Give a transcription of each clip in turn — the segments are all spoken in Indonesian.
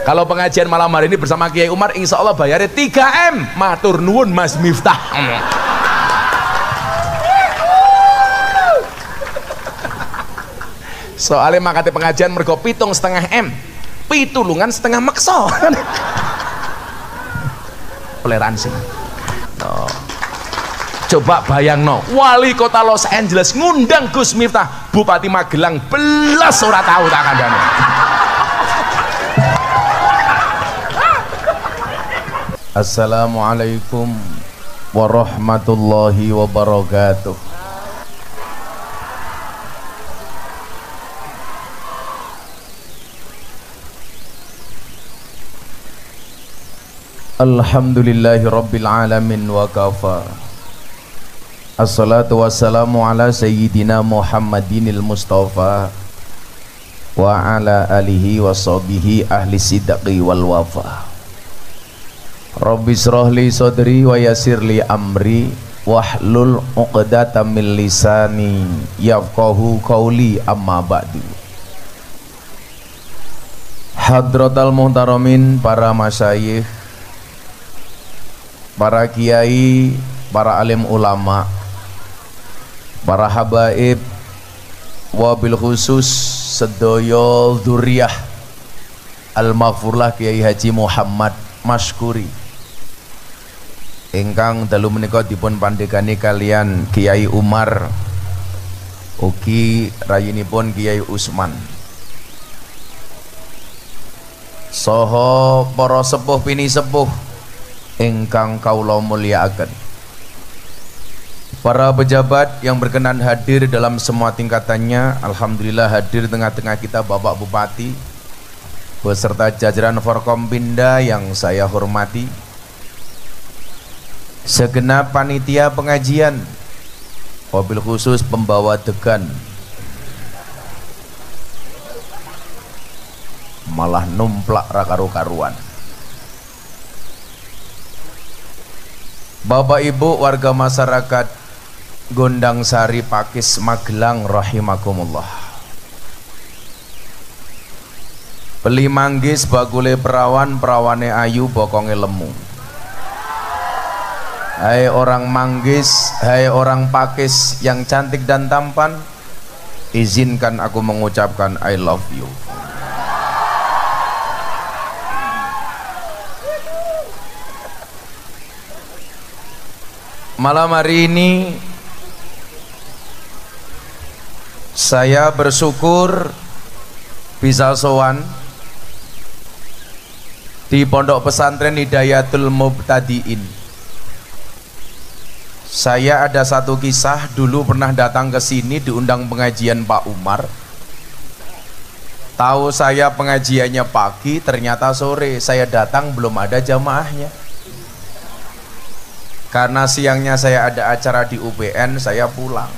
Kalau pengajian malam hari ini bersama Kiai Umar, insya Allah bayarnya 3M. Matur nuwun Mas Miftah. Soalnya makanya pengajian mergo 7,5 M, pitulungan setengah makso. Toleransi. No. Coba bayang no, wali kota Los Angeles ngundang Gus Miftah, Bupati Magelang belas ora tahu tak kandhane. Assalamualaikum warahmatullahi wabarakatuh. Alhamdulillahi rabbil alamin wa kafa. Assalatu wassalamu ala sayyidina Muhammadinil Mustafa wa ala alihi wa sahbihi ahli sidqi wal wafa. Rabbi shrahli sadri wa yassirli amri wahlul 'uqdatam min lisani yafqahu qawli, amma ba'du. Hadratal muhtaramin, para masyayikh, para kiai, para alim ulama, para habaib, wabil khusus sedoyo dzurriyyah al-maghfurlah Kiai Haji Muhammad Masykuri ingkang dalu menika dipun pandegani kalian Kiai Umar ugi rayinipun Kiai Usman saha para sepuh pini sepuh ingkang kaula mulyakaken, para pejabat yang berkenan hadir dalam semua tingkatannya. Alhamdulillah hadir tengah-tengah kita Bapak Bupati beserta jajaran Forkompinda yang saya hormati, segenap panitia pengajian, wabil khusus pembawa degan, malah numplak rakaru-karuan, Bapak Ibu warga masyarakat Gondang Sari Pakis Magelang rahimakumullah. Beli manggis bakule perawan, perawane ayu bokonge lemu. Hai orang manggis, hai orang Pakis yang cantik dan tampan, izinkan aku mengucapkan I love you. Malam hari ini saya bersyukur bisa sowan di Pondok Pesantren Hidayatul Mubtadiin. Saya ada satu kisah, dulu pernah datang ke sini diundang pengajian Pak Umar. Tahu saya pengajiannya pagi, ternyata sore. Saya datang belum ada jamaahnya. Karena siangnya saya ada acara di UPN, saya pulang.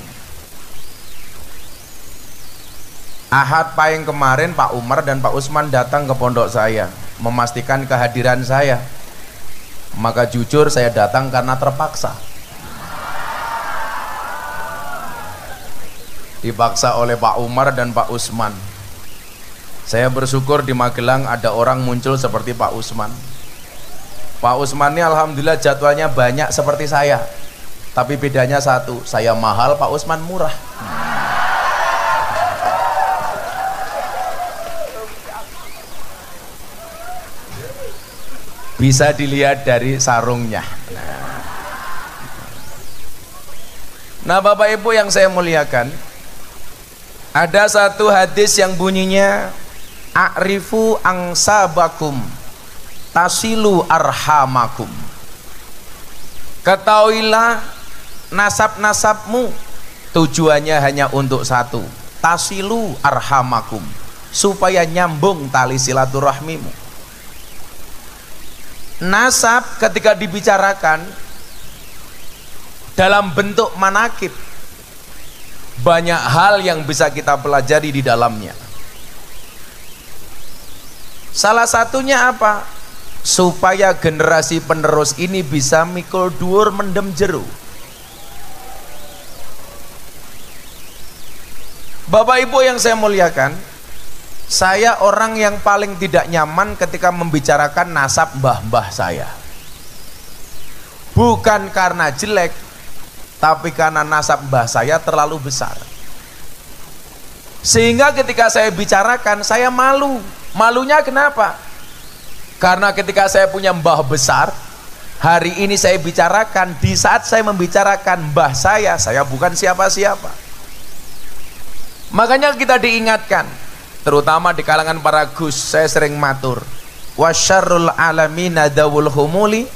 Ahad pahing kemarin Pak Umar dan Pak Usman datang ke pondok saya memastikan kehadiran saya. Maka jujur saya datang karena terpaksa. Dipaksa oleh Pak Umar dan Pak Usman. Saya bersyukur di Magelang ada orang muncul seperti Pak Usman. Pak Usman ini alhamdulillah jadwalnya banyak seperti saya, tapi bedanya satu, saya mahal, Pak Usman murah. Bisa dilihat dari sarungnya. Nah Bapak Ibu yang saya muliakan, ada satu hadis yang bunyinya a'rifu angsabakum tasilu arhamakum. Ketahuilah nasab-nasabmu, tujuannya hanya untuk satu, tasilu arhamakum, supaya nyambung tali silaturahmimu. Nasab ketika dibicarakan dalam bentuk manakib, banyak hal yang bisa kita pelajari di dalamnya. Salah satunya apa? Supaya generasi penerus ini bisa mikul dhuwur mendem jero. Bapak Ibu yang saya muliakan, Saya orang yang paling tidak nyaman ketika membicarakan nasab mbah-mbah saya. Bukan karena jelek, tapi karena nasab mbah saya terlalu besar. Sehingga ketika saya bicarakan, saya malu. Malunya kenapa? Karena ketika saya punya mbah besar, hari ini saya bicarakan, di saat saya membicarakan mbah saya bukan siapa-siapa. Makanya kita diingatkan, terutama di kalangan para gus, saya sering matur, wasyarrul alamina dawul humuli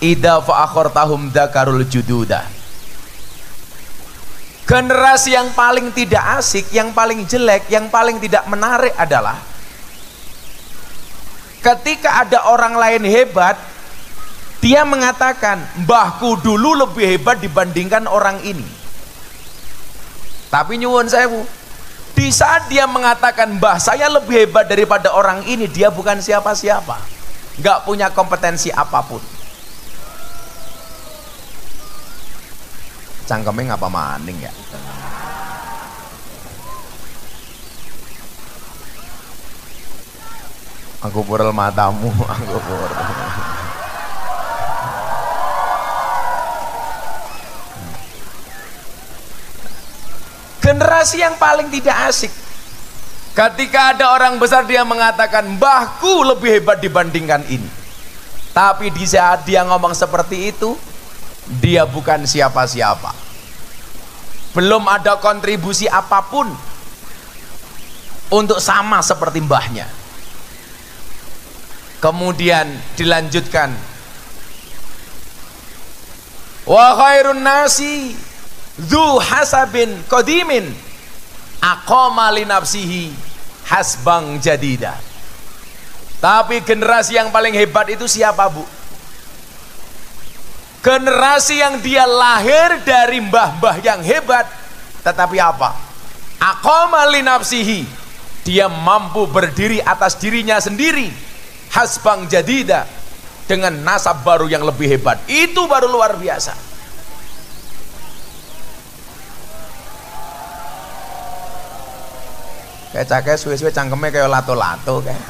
idza fa'akhortahum dzakarul jududa. Generasi yang paling tidak asik, yang paling jelek, yang paling tidak menarik adalah ketika ada orang lain hebat, dia mengatakan mbahku dulu lebih hebat dibandingkan orang ini. Tapi nyuwun sewu, di saat dia mengatakan mbah saya lebih hebat daripada orang ini, dia bukan siapa-siapa, nggak punya kompetensi apapun. Cangkemnya ngapa maning ya? Aku purel matamu, aku purel. Generasi yang paling tidak asik, ketika ada orang besar dia mengatakan mbahku lebih hebat dibandingkan ini. Tapi di saat dia ngomong seperti itu, dia bukan siapa-siapa, belum ada kontribusi apapun untuk sama seperti mbahnya. Kemudian dilanjutkan, wa khairun nasi dzu hasabin qadimin aqama li nafsihi hasbang jadida. Tapi generasi yang paling hebat itu siapa, Bu? Generasi yang dia lahir dari mbah-mbah yang hebat, tetapi apa? Aqama li nafsihi, dia mampu berdiri atas dirinya sendiri, hasbang jadida, dengan nasab baru yang lebih hebat. Itu baru luar biasa. Kayak cakek suwe-suwe cangkemnya kayak lato-lato kayak.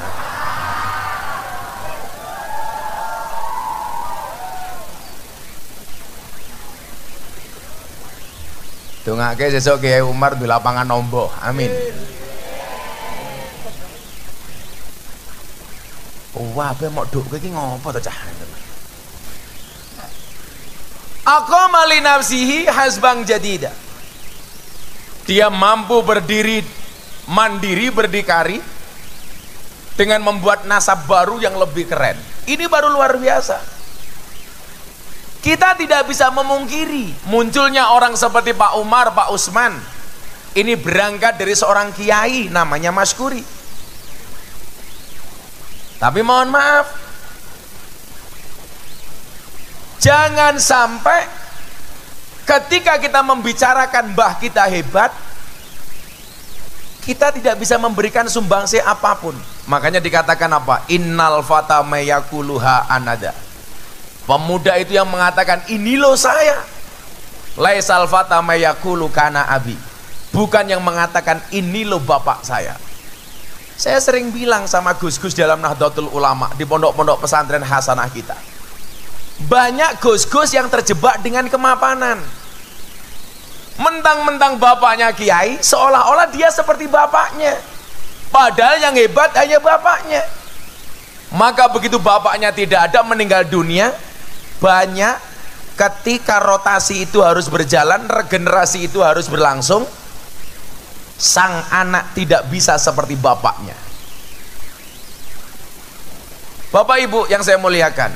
Dongake sesuk Kiai Umar di lapangan nombo. Amin. Wah, apa mau doa iki ngopo to cah? Aqama li nafsihi hasbang jadida. Dia mampu berdiri mandiri, berdikari dengan membuat nasab baru yang lebih keren. Ini baru luar biasa. Kita tidak bisa memungkiri munculnya orang seperti Pak Umar, Pak Usman. Ini berangkat dari seorang kiai namanya Mas Kuri. Tapi mohon maaf, jangan sampai ketika kita membicarakan mbah kita hebat, kita tidak bisa memberikan sumbangsi apapun. Makanya dikatakan apa? Innal fata mayakuluha anada. Pemuda itu yang mengatakan ini loh saya. Laisal fata mayakulu kana abi. Bukan yang mengatakan ini loh bapak saya. Saya sering bilang sama gus-gus dalam Nahdlatul Ulama di pondok-pondok pesantren hasanah kita, banyak gus-gus yang terjebak dengan kemapanan. Mentang-mentang bapaknya kiai, seolah-olah dia seperti bapaknya, padahal yang hebat hanya bapaknya. Maka begitu bapaknya tidak ada, meninggal dunia, banyak ketika rotasi itu harus berjalan, regenerasi itu harus berlangsung, sang anak tidak bisa seperti bapaknya. Bapak Ibu yang saya muliakan,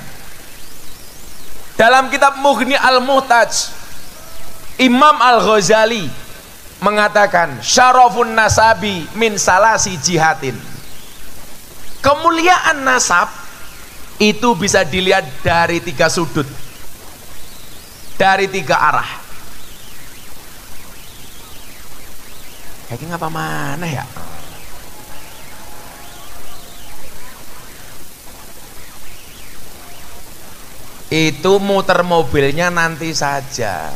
dalam kitab Mughni Al-Muhtaj, Imam Al-Ghazali mengatakan syarafun nasabi min salasi jihatin. Kemuliaan nasab itu bisa dilihat dari 3 sudut, dari 3 arah. Kayaknya ngapa mana ya? Itu muter mobilnya nanti saja.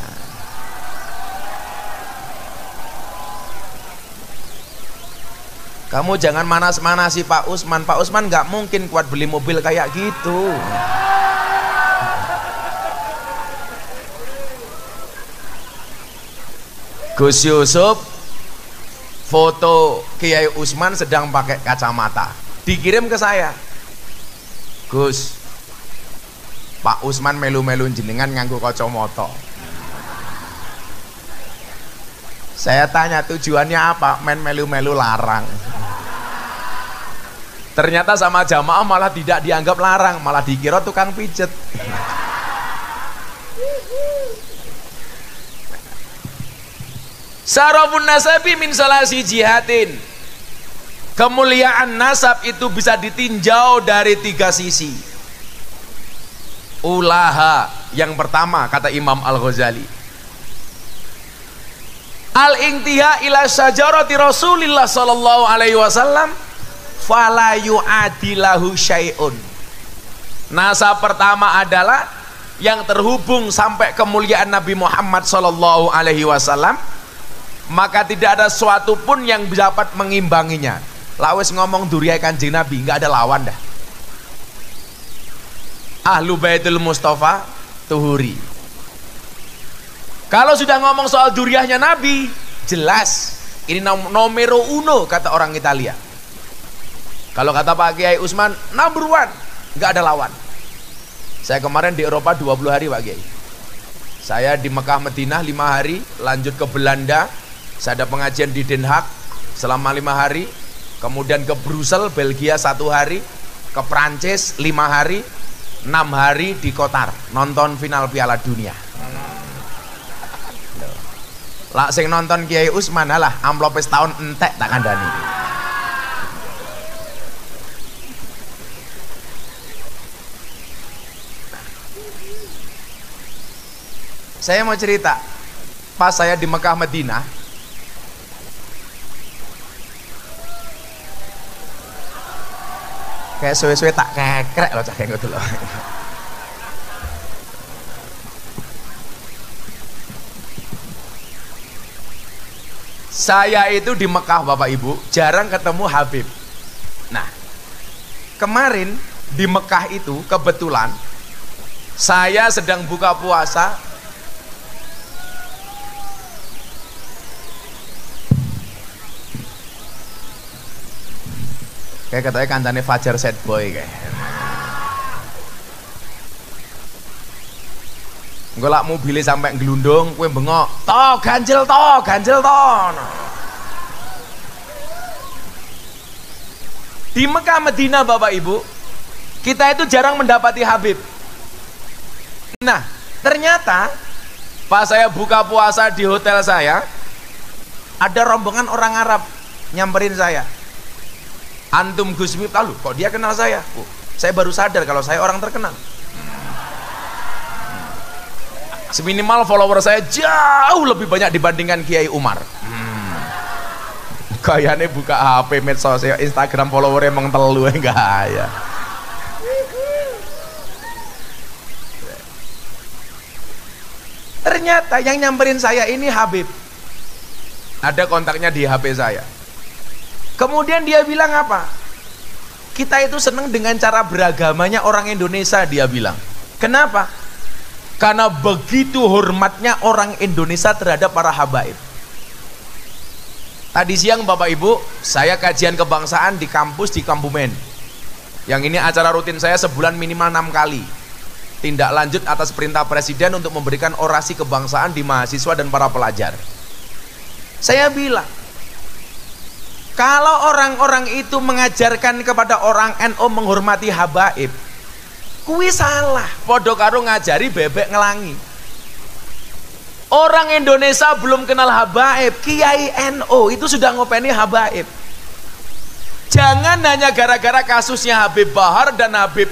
Kamu jangan manas-manasi Pak Usman. Pak Usman nggak mungkin kuat beli mobil kayak gitu. Gus Yusuf foto Kiai Usman sedang pakai kacamata, dikirim ke saya. Gus, Pak Usman melu-melu jenengan nganggo kacamata. Saya tanya tujuannya apa? Main melu-melu larang. Ternyata sama jamaah malah tidak dianggap larang, malah dikira tukang pijet. Sarafun nasabi min salasi jihadin. Kemuliaan nasab itu bisa ditinjau dari 3 sisi. Ulaha, yang pertama kata Imam Al-Ghazali, al-intiha ila syajarati Rasulillah sallallahu alaihi wasallam fala yu'adilahu syai'un. Nasab pertama adalah yang terhubung sampai kemuliaan Nabi Muhammad sallallahu alaihi wasallam, maka tidak ada suatu pun yang dapat mengimbanginya. Lawes ngomong duriai Kanjeng Nabi, nggak ada lawan dah. Ahlu Baitul Mustafa Tuhuri. Kalau sudah ngomong soal duriahnya Nabi, jelas ini nomero uno kata orang Italia. Kalau kata Pak Kiai Usman, number one, nggak ada lawan. Saya kemarin di Eropa 20 hari Pak Kiai. Saya di Mekah Madinah 5 hari, lanjut ke Belanda. Saya ada pengajian di Den Haag selama 5 hari, kemudian ke Brussels, Belgia 1 hari, ke Prancis 5 hari, 6 hari di Qatar nonton final Piala Dunia. Lah sing nonton Kiai Usman lah, amplop setahun entek tak kandani. Saya mau cerita, pas saya di Mekah Madinah, kayak suwe-suwe tak kekrek loh cah kayak gitu loh. Saya itu di Mekah Bapak Ibu jarang ketemu Habib. Nah, kemarin di Mekah itu kebetulan saya sedang buka puasa. Kayak katanya kancane Fajar Sad Boy kayak. Gue lak mobilnya sampai ngelundung, gue bengok, ganjel to. Di Mekah Madinah Bapak Ibu, kita itu jarang mendapati Habib. Nah, ternyata pas saya buka puasa di hotel saya, ada rombongan orang Arab nyamperin saya. Antum Gus Miftah, loh kok dia kenal saya? Saya baru sadar kalau saya orang terkenal. Seminimal follower saya jauh lebih banyak dibandingkan Kiai Umar. Kayaknya buka HP medsos ya, Instagram followernya emang telu enggak ya. Ternyata yang nyamperin saya ini Habib. Ada kontaknya di HP saya. Kemudian dia bilang apa? Kita itu senang dengan cara beragamanya orang Indonesia, dia bilang. Kenapa? Karena begitu hormatnya orang Indonesia terhadap para habaib. Tadi siang Bapak Ibu, saya kajian kebangsaan di kampus di Kambumen. Yang ini acara rutin saya sebulan minimal 6 kali. Tindak lanjut atas perintah Presiden untuk memberikan orasi kebangsaan di mahasiswa dan para pelajar. Saya bilang, kalau orang-orang itu mengajarkan kepada orang NU menghormati habaib, kuwi salah. Podo karo ngajari bebek ngelangi. Orang Indonesia belum kenal habaib, Kiai NU itu sudah ngopeni habaib. Jangan hanya gara-gara kasusnya Habib Bahar dan Habib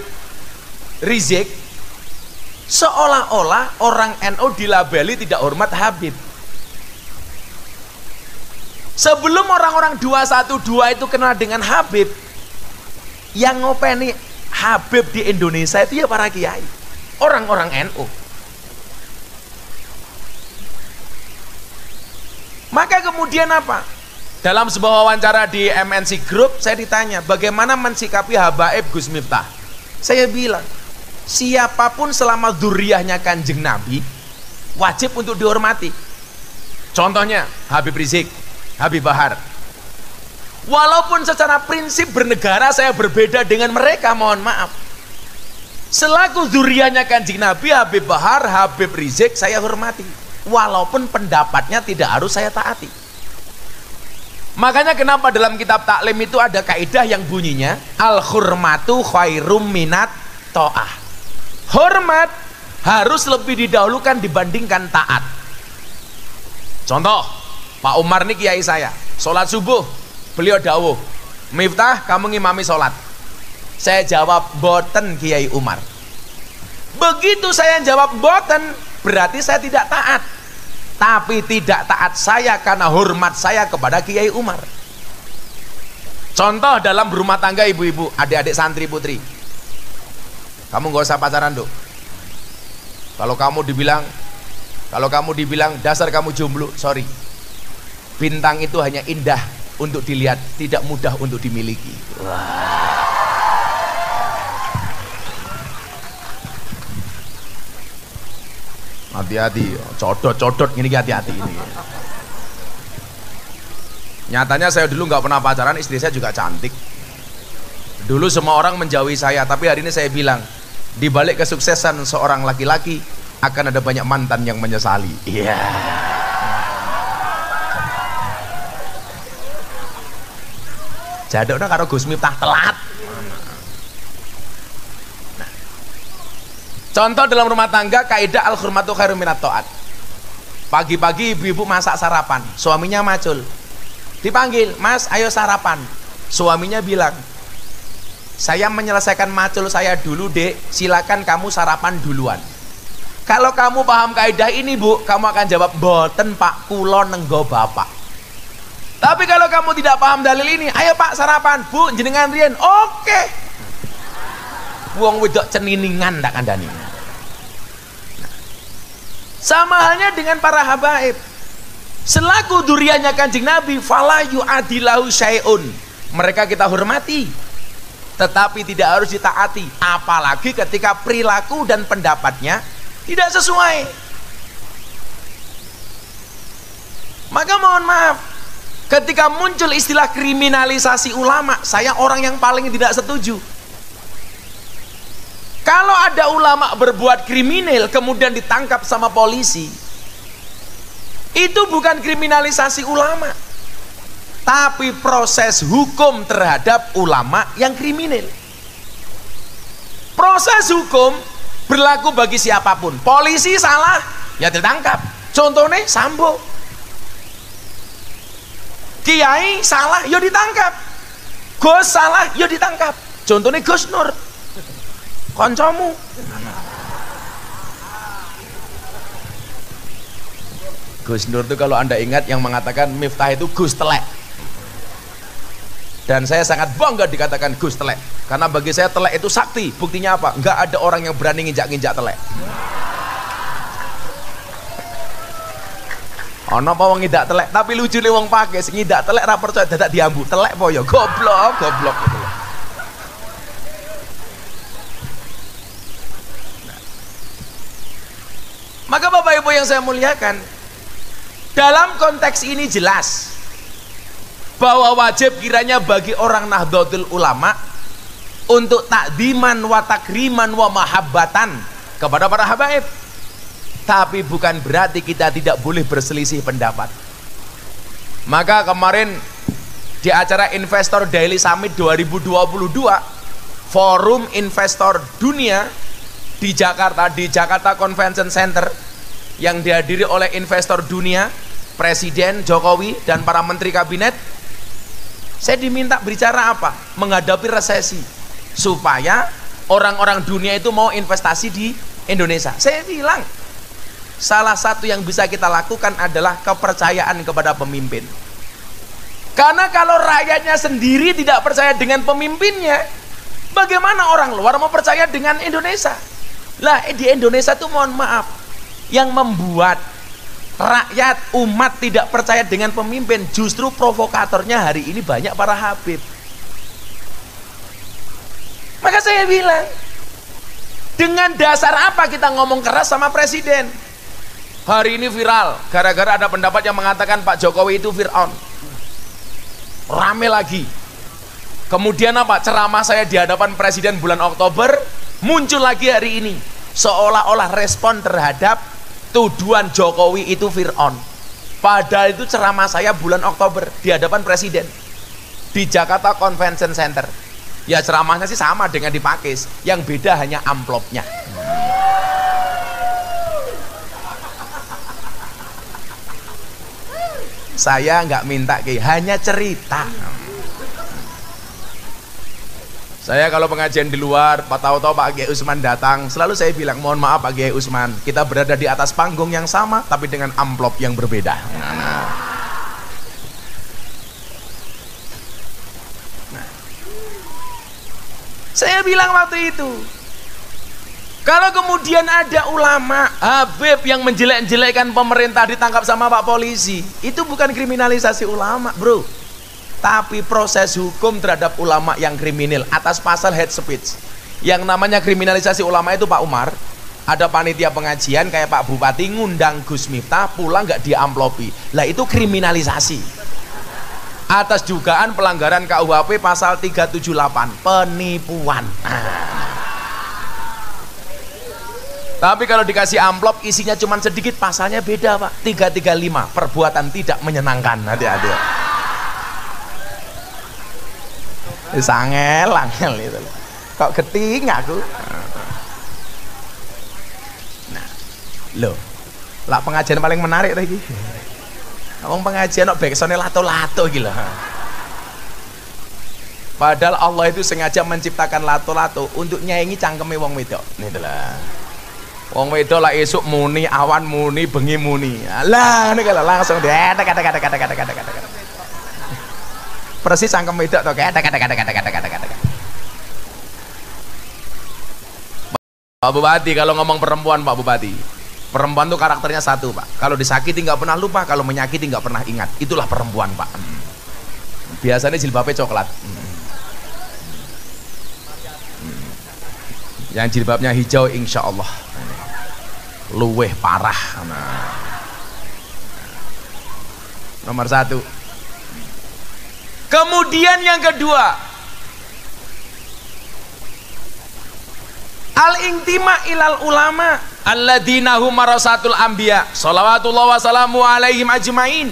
Rizik, seolah-olah orang NU dilabeli tidak hormat Habib. Sebelum orang-orang 212 itu kenal dengan Habib, yang ngopeni Habib di Indonesia itu ya para kiai, orang-orang NU. Maka kemudian apa? Dalam sebuah wawancara di MNC Group, saya ditanya bagaimana mensikapi habaib Gus Miftah. Saya bilang, siapapun selama dzurriyyahnya Kanjeng Nabi wajib untuk dihormati. Contohnya Habib Rizik, Habib Bahar. Walaupun secara prinsip bernegara saya berbeda dengan mereka, mohon maaf, selaku dzurriyyahnya Kanjeng Nabi, Habib Bahar, Habib Rizik saya hormati, walaupun pendapatnya tidak harus saya taati. Makanya kenapa dalam kitab taklim itu ada kaidah yang bunyinya al-hurmatu khairum minat ta'ah. Hormat harus lebih didahulukan dibandingkan taat. Contoh, Pak Umar ini kiai saya, sholat subuh beliau dawuh, Miftah kamu ngimami sholat. Saya jawab, boten Kiai Umar. Begitu saya jawab boten, berarti saya tidak taat. Tapi tidak taat saya karena hormat saya kepada Kiai Umar. Contoh dalam berumah tangga ibu-ibu, adik-adik santri putri, kamu gak usah pacaran dok. Kalau kamu dibilang dasar kamu jomblo, sorry. Bintang itu hanya indah untuk dilihat, tidak mudah untuk dimiliki. Hati-hati, codot-codot gini, hati-hati ini. Nyatanya saya dulu nggak pernah pacaran, istri saya juga cantik. Dulu semua orang menjauhi saya, tapi hari ini saya bilang, di balik kesuksesan seorang laki-laki akan ada banyak mantan yang menyesali. Iya. Jaduknya karo Gus Miftah telat. Contoh dalam rumah tangga, kaidah al-hurmatu khairum minat ta'at. Pagi-pagi ibu-ibu masak sarapan, suaminya macul. Dipanggil, Mas ayo sarapan. Suaminya bilang, saya menyelesaikan macul saya dulu dek, silakan kamu sarapan duluan. Kalau kamu paham kaidah ini bu, kamu akan jawab, boten pak, kulo nenggo bapak. Tapi kalau kamu tidak paham dalil ini, ayo pak sarapan, bu jenengan riyen, oke. Wong wedok ceniningan tak kandani. Sama halnya dengan para habaib. Selaku dzurriyyahnya Kanjeng Nabi, fala yu'adilahu syai'un. Mereka kita hormati, tetapi tidak harus ditaati, apalagi ketika perilaku dan pendapatnya tidak sesuai. Maka mohon maaf, ketika muncul istilah kriminalisasi ulama, saya orang yang paling tidak setuju. Kalau ada ulama berbuat kriminal kemudian ditangkap sama polisi, itu bukan kriminalisasi ulama, tapi proses hukum terhadap ulama yang kriminal. Proses hukum berlaku bagi siapapun. Polisi salah, ya ditangkap. Contohnya Sambo. Kiai salah, ya ditangkap. Gus salah, ya ditangkap. Contohnya Gus Nur. Koncomu. Gus Nur itu kalau anda ingat yang mengatakan Miftah itu Gus Telek. Dan saya sangat bangga dikatakan Gus Telek, karena bagi saya telek itu sakti. Buktinya apa? Enggak ada orang yang berani nginjak-nginjak telek. Ono apa wong nginjak telek, tapi lucu nih wong pakai nginjak telek ra percaya dadak diambu. Telek po ya goblok gitu loh. Maka Bapak Ibu yang saya muliakan, dalam konteks ini jelas bahwa wajib kiranya bagi orang Nahdlatul Ulama untuk takdiman wa takriman wa mahabbatan kepada para habaib. Tapi bukan berarti kita tidak boleh berselisih pendapat. Maka kemarin di acara Investor Daily Summit 2022, Forum Investor Dunia di Jakarta Convention Center, yang dihadiri oleh investor dunia, Presiden Jokowi dan para menteri kabinet, saya diminta bicara apa? Menghadapi resesi, supaya orang-orang dunia itu mau investasi di Indonesia. Saya bilang, salah satu yang bisa kita lakukan adalah kepercayaan kepada pemimpin. Karena kalau rakyatnya sendiri tidak percaya dengan pemimpinnya, bagaimana orang luar mau percaya dengan Indonesia? Lah di Indonesia tuh mohon maaf, yang membuat rakyat umat tidak percaya dengan pemimpin, justru provokatornya hari ini banyak para habib. Maka saya bilang, dengan dasar apa kita ngomong keras sama presiden? Hari ini viral gara-gara ada pendapat yang mengatakan Pak Jokowi itu Fir'aun. Rame lagi. Kemudian apa? Ceramah saya di hadapan presiden bulan Oktober muncul lagi hari ini, seolah-olah respon terhadap tuduhan Jokowi itu Fir'aun. Padahal itu ceramah saya bulan Oktober di hadapan presiden di Jakarta Convention Center. Ya ceramahnya sih sama dengan di Pakis, yang beda hanya amplopnya. Saya nggak minta hanya cerita. Saya kalau pengajian di luar, tahu-tahu Pak Kiai Usman datang, selalu saya bilang, mohon maaf Pak Kiai Usman, kita berada di atas panggung yang sama, tapi dengan amplop yang berbeda. Saya bilang waktu itu, kalau kemudian ada ulama, habib yang menjelek-jelekkan pemerintah ditangkap sama Pak polisi, itu bukan kriminalisasi ulama, bro. Tapi proses hukum terhadap ulama yang kriminal atas pasal hate speech. Yang namanya kriminalisasi ulama itu Pak Umar, ada panitia pengajian kayak Pak Bupati ngundang Gus Miftah, pulang nggak diamplopi, lah itu kriminalisasi atas dugaan pelanggaran KUHP pasal 378 penipuan. Tapi kalau dikasih amplop isinya cuma sedikit, pasalnya beda Pak, 335 perbuatan tidak menyenangkan. Hati-hati. Angel itu kok keting aku. Nah, loh, lah pengajian paling menarik lagi. Ngomong pengajian kok backsone lato-lato gitu. Padahal Allah itu sengaja menciptakan lato-lato untuk nyaingi cangkeme wong wedok. Nitulah. Wong wedok lah esuk muni, awan muni, bengi muni. Lah ini kalau langsung kata. Persis cangkem wedok to kata. Pak Bupati kalau ngomong perempuan, Pak Bupati, perempuan tuh karakternya satu Pak, kalau disakiti nggak pernah lupa, kalau menyakiti nggak pernah ingat, itulah perempuan Pak. Biasanya jilbabnya coklat, yang jilbabnya hijau insya Allah luweh parah. Nomor satu. Kemudian yang kedua, al-intima ilal ulama alladzina hum marasatul anbiya shalawatullah wassalamu alaihim ajmain.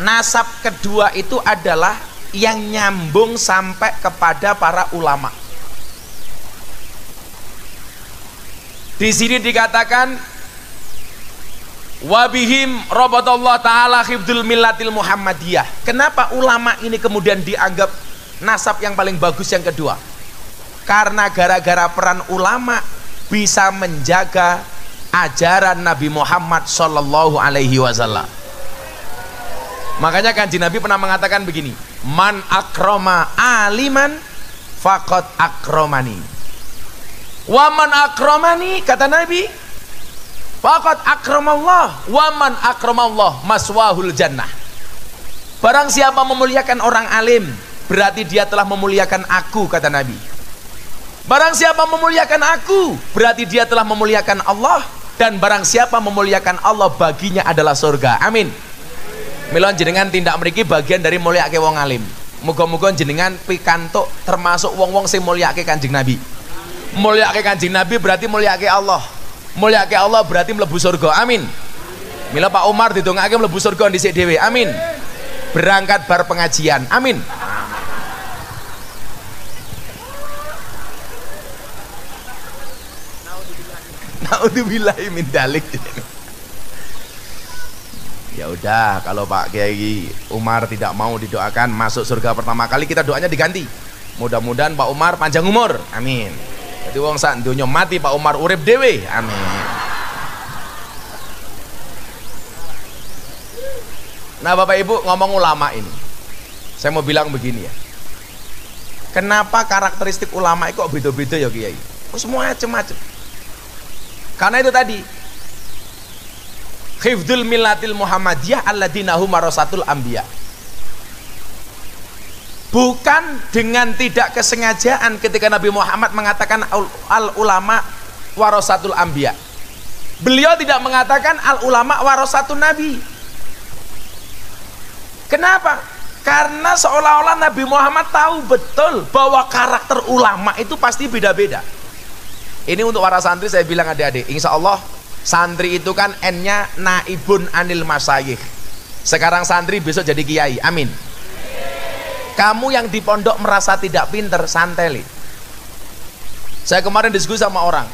Nasab kedua itu adalah yang nyambung sampai kepada para ulama. Di sini dikatakan wabihim robotallah ta'ala khibdul millatil muhammadiyah. Kenapa ulama ini kemudian dianggap nasab yang paling bagus yang kedua? Karena gara-gara peran ulama bisa menjaga ajaran Nabi Muhammad sallallahu alaihi wasallam. Makanya Kanjeng Nabi pernah mengatakan begini, man akroma aliman faqad akromani, wa man akromani, kata Nabi, faqad akramallah, wa man akramallah maswahul jannah. Barang siapa memuliakan orang alim, berarti dia telah memuliakan aku, kata Nabi. Barang siapa memuliakan aku, berarti dia telah memuliakan Allah, dan barang siapa memuliakan Allah, baginya adalah surga. Amin. Mila jenengan tindak mriki bagian dari mulyake wong alim. Muga-muga jenengan pikantuk termasuk wong-wong sing mulyake Kanjeng Nabi. Mulyake Kanjeng Nabi berarti mulyake Allah. Mulyake Allah berarti mlebu surga. Amin. Mila Pak Umar didongake mlebu surga dhisik dhewe. Amin. Berangkat bar pengajian. Amin. Naudzubillahi min dzalik. Ya udah, kalau Pak Kiai Umar tidak mau didoakan masuk surga pertama kali, kita doanya diganti. Mudah-mudahan Pak Umar panjang umur. Amin. Jadi wong sak donya mati, Pak Umar urip dhewe. Amin. Nah, Bapak Ibu, ngomong ulama ini, saya mau bilang begini ya. Kenapa karakteristik ulama itu kok beda-beda ya Kiai? Semua macam-macam. Karena itu tadi, Hifdzul millatil Muhammadiyah alladzina hum warasatul anbiya. Bukan dengan tidak kesengajaan ketika Nabi Muhammad mengatakan al ulama warasatul anbiya. Beliau tidak mengatakan al ulama warasatun nabi. Kenapa? Karena seolah-olah Nabi Muhammad tahu betul bahwa karakter ulama itu pasti beda-beda. Ini untuk para santri saya bilang adik-adik, insya Allah santri itu kan N-nya naibun anil masyayikh. Sekarang santri besok jadi kiai, amin. Kamu yang di pondok merasa tidak pinter, santeli. Saya kemarin diskusi sama orang,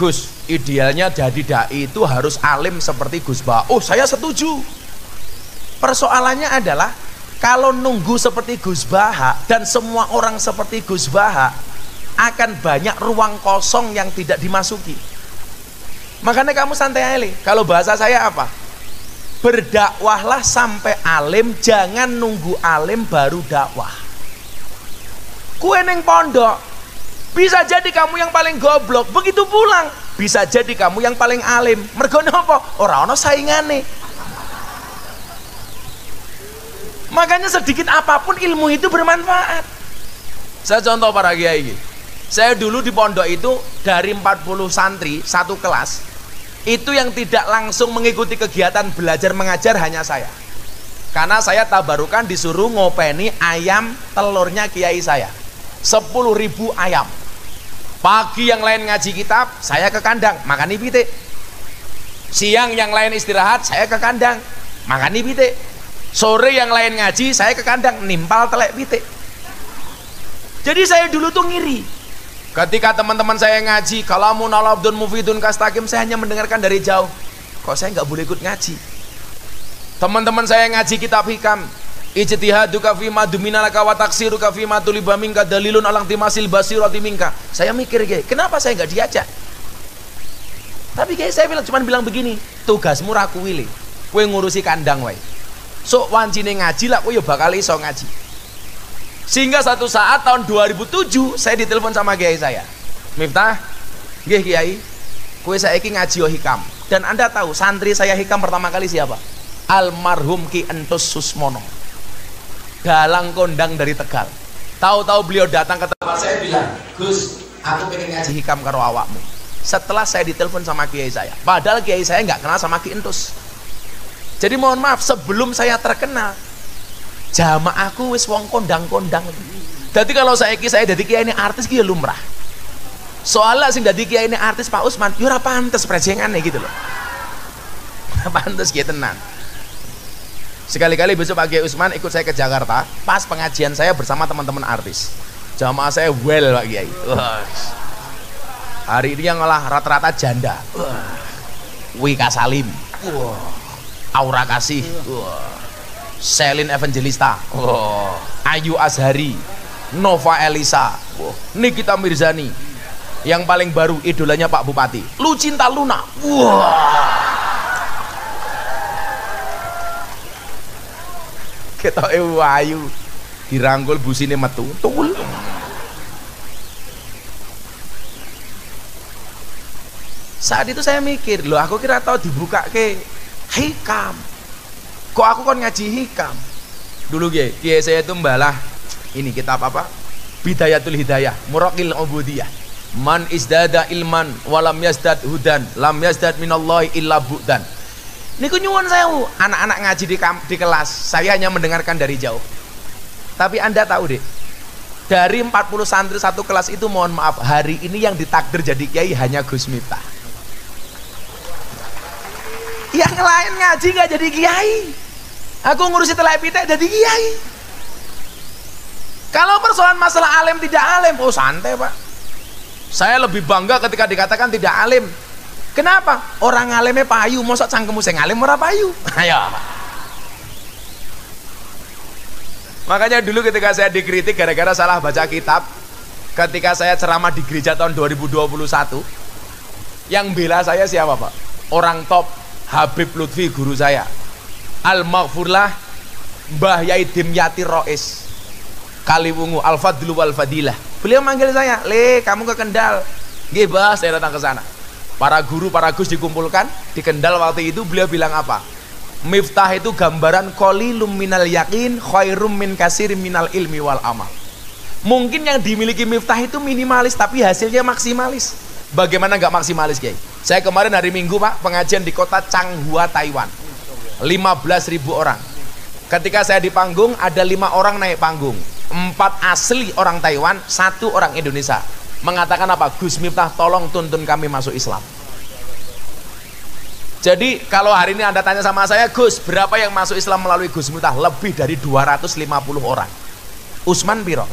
Gus, idealnya jadi dai itu harus alim seperti Gus Bah. Oh, saya setuju. Persoalannya adalah kalau nunggu seperti Gus Bah dan semua orang seperti Gus Bah, akan banyak ruang kosong yang tidak dimasuki. Makanya kamu santai aja. Kalau bahasa saya apa? Berdakwahlah sampai alim, jangan nunggu alim baru dakwah. Kue neng pondok, bisa jadi kamu yang paling goblok, begitu pulang bisa jadi kamu yang paling alim. Mergo napa? Ora ana saingane. Makanya sedikit apapun ilmu itu bermanfaat. Saya contoh para kiai. Saya dulu di pondok itu dari 40 santri satu kelas, itu yang tidak langsung mengikuti kegiatan belajar mengajar hanya saya. Karena saya tabarukan disuruh ngopeni ayam telurnya kiai saya. 10.000 ayam. Pagi yang lain ngaji kitab, saya ke kandang makan pitik. Siang yang lain istirahat, saya ke kandang makan pitik. Sore yang lain ngaji, saya ke kandang nimpal telek pitik. Jadi saya dulu tuh ngiri. Ketika teman-teman saya ngaji, kalamun ala abdun mufidun kastakim, saya hanya mendengarkan dari jauh. Kok saya nggak boleh ikut ngaji? Teman-teman saya ngaji kitab hikam, ijtihaduka fi ma duminalaka wa taksiruka fi ma tuliba minka dalilun alang timasil basirati minka. Saya mikir, kenapa saya nggak diajak? Tapi saya cuma bilang begini, tugasmu raku wile, kue ngurusi kandang wae. So wancine ngaji lah, kue bakal iso ngaji. Sehingga satu saat tahun 2007 saya ditelepon sama kiai saya, Miftah, nggih kiai, kue saiki ngaji hikam. Dan Anda tahu santri saya hikam pertama kali siapa? Almarhum Ki Entus Susmono, dalang kondang dari Tegal. Tahu-tahu beliau datang ke tempat saya bilang, Gus, aku pengen ngaji hikam karo awakmu. Setelah saya ditelepon sama kiai saya, padahal kiai saya nggak kenal sama Ki Entus. Jadi mohon maaf, sebelum saya terkenal, jamaahku wis wong kondang-kondang. Jadi kalau saya dadi kiai ini artis ki lumrah. Soalnya sing dadi kiai ini artis Pak Usman, yo ora pantes prejengane gitu loh. Ora pantes ki tenan. Sekali-kali besok Pak Kiai Usman ikut saya ke Jakarta, pas pengajian saya bersama teman-teman artis. Jamaah saya well Pak Kiai. Hari ini yang ngalah rata-rata janda. Wika Salim. Aura Kasih. Selin Evangelista, Ayu Azhari, Nova Elisa, Nikita Mirzani, yang paling baru idolanya Pak Bupati, Lucinta Luna. Kita Ayu dirangkul busine metu, tul. Saat itu saya mikir, loh aku kira tahu dibuka ke hikam. Kok aku kan ngaji hikam dulu kiai saya itu mbalah ini kitab apa? Bidayatul Hidayah, Muraqil Ubudiyah. Man izdada ilman walam yazdad hudan, lam yazdad minallahi illa bu'dan. Niku nyuwun sewu, anak-anak ngaji di kelas, saya hanya mendengarkan dari jauh. Tapi Anda tahu deh, dari 40 santri satu kelas itu, mohon maaf, hari ini yang ditakdir jadi kiai hanya Gus Miftah. Yang lain ngaji gak jadi kiai. Aku ngurusi telai pitek jadi kiai. Kalau persoalan masalah alim tidak alim, oh santai Pak. Saya lebih bangga ketika dikatakan tidak alim. Kenapa? Orang alimnya payu, mosok cangkemmu sing alim ora payu. Ayo. Makanya dulu ketika saya dikritik gara-gara salah baca kitab, ketika saya ceramah di gereja tahun 2021, yang bela saya siapa Pak? Orang top, Habib Lutfi guru saya. Al-Maghfurlah Mbah Yai Dimyati Rois Kaliwungu Al-Fadlu wal Fadilah. Beliau manggil saya, "Le, kamu ke Kendal." Nggih, Bah, saya datang ke sana. Para guru, para gus dikumpulkan di Kendal waktu itu, beliau bilang apa? Miftah itu gambaran qalilum minal yakin khairum min katsirin minal ilmi wal amal. Mungkin yang dimiliki miftah itu minimalis tapi hasilnya maksimalis. Bagaimana nggak maksimalis, Kiai? Saya kemarin hari Minggu, Pak, pengajian di kota Changhua, Taiwan. 15.000 orang. Ketika saya di panggung, ada 5 orang naik panggung. 4 asli orang Taiwan, 1 orang Indonesia. Mengatakan apa? Gus Miftah, tolong tuntun kami masuk Islam. Jadi kalau hari ini Anda tanya sama saya, Gus, berapa yang masuk Islam melalui Gus Miftah? Lebih dari 250 orang. Usman piro?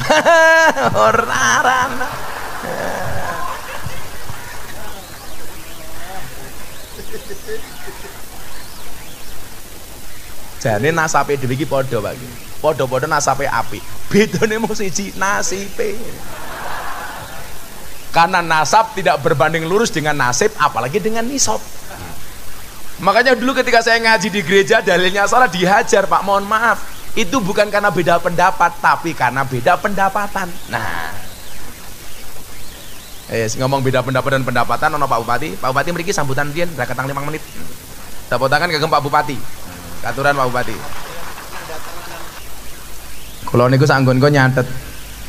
Orang. Jane nasape dhewe iki padha, Pak. Padha-padha nasape apik. Bedane mung siji, nasibe. Karena nasab tidak berbanding lurus dengan nasib, apalagi dengan nisab. Makanya dulu ketika saya ngaji di gereja, dalilnya salah dihajar, Pak. Mohon maaf, itu bukan karena beda pendapat, tapi karena beda pendapatan. Nah, ngomong beda pendapat dan pendapatan, ono Pak Bupati. Pak Bupati mriki sambutan riyen raketang 5 menit. Tepuk tangan kagem Pak Bupati. Aturan Pak Bupati. Kalau niku sanggonku nyatet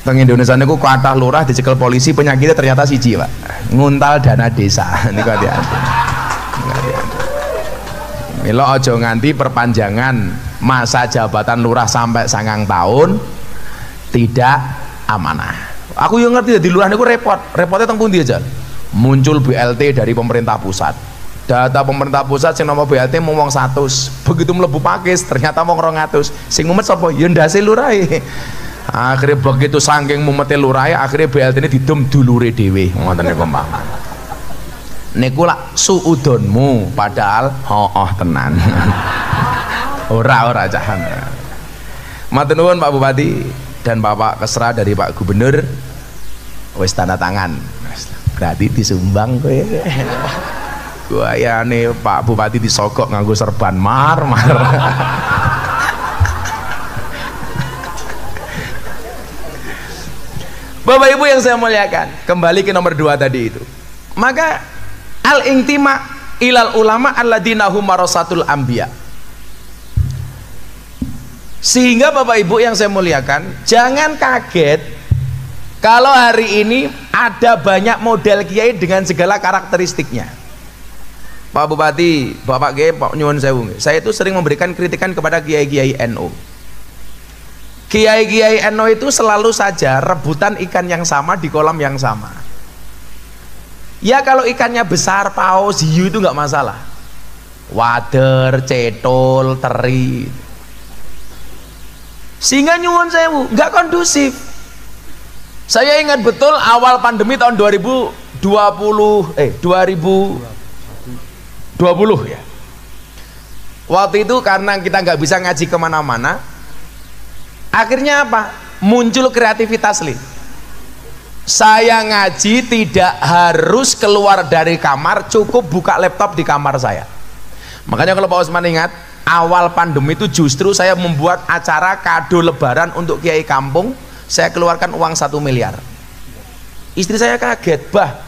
teng Indonesia niku kathah lurah dicekel polisi penyakitnya ternyata siji, Pak. Nguntal dana desa. Niku hati-hati. Mila aja nganti perpanjangan masa jabatan lurah sampai 9 tahun tidak amanah. Aku yang ngerti di lurah niku repot. Repotnya teng pundi aja. Muncul BLT dari pemerintah pusat. Data pemerintah pusat sing nama BLT mau 100, begitu mlebu pakis ternyata mau 200. Sing mumet sapa? Ya ndase lurahe. Akhirnya begitu saking mumete lurahe, akhirnya BLT ini didom dulure dhewe. Ngoten niku, Pak. Niku lak suudonmu padahal tenan. ora cahan. Matur nuwun Pak Bupati dan Bapak Kesra dari Pak Gubernur. Wis tanda tangan. Berarti disumbang kowe. Gua ya nih Pak Bupati disogok nganggo serban mar. Bapak Ibu yang saya muliakan, kembali ke nomor 2 tadi itu. Maka al-intima ilal ulama alladzina hum warasatul anbiya. Sehingga Bapak Ibu yang saya muliakan, jangan kaget kalau hari ini ada banyak model kiai dengan segala karakteristiknya. Pak Bupati, Bapak Kiai, Pak nyuwun sewu. Saya itu sering memberikan kritikan kepada kiai-kiai NU. Kiai-kiai NU itu selalu saja rebutan ikan yang sama di kolam yang sama. Ya kalau ikannya besar, paus, hiu itu nggak masalah. Wader, cetol, teri. Sehingga nyuwun sewu, nggak kondusif. Saya ingat betul awal pandemi tahun 2020 ya. Waktu itu karena kita nggak bisa ngaji kemana-mana, akhirnya apa? Muncul kreativitas li. Saya ngaji tidak harus keluar dari kamar, cukup buka laptop di kamar saya. Makanya kalau Pak Usman ingat, awal pandemi itu justru saya membuat acara kado lebaran untuk kiai kampung. Saya keluarkan uang 1 miliar. Istri saya kaget, bah,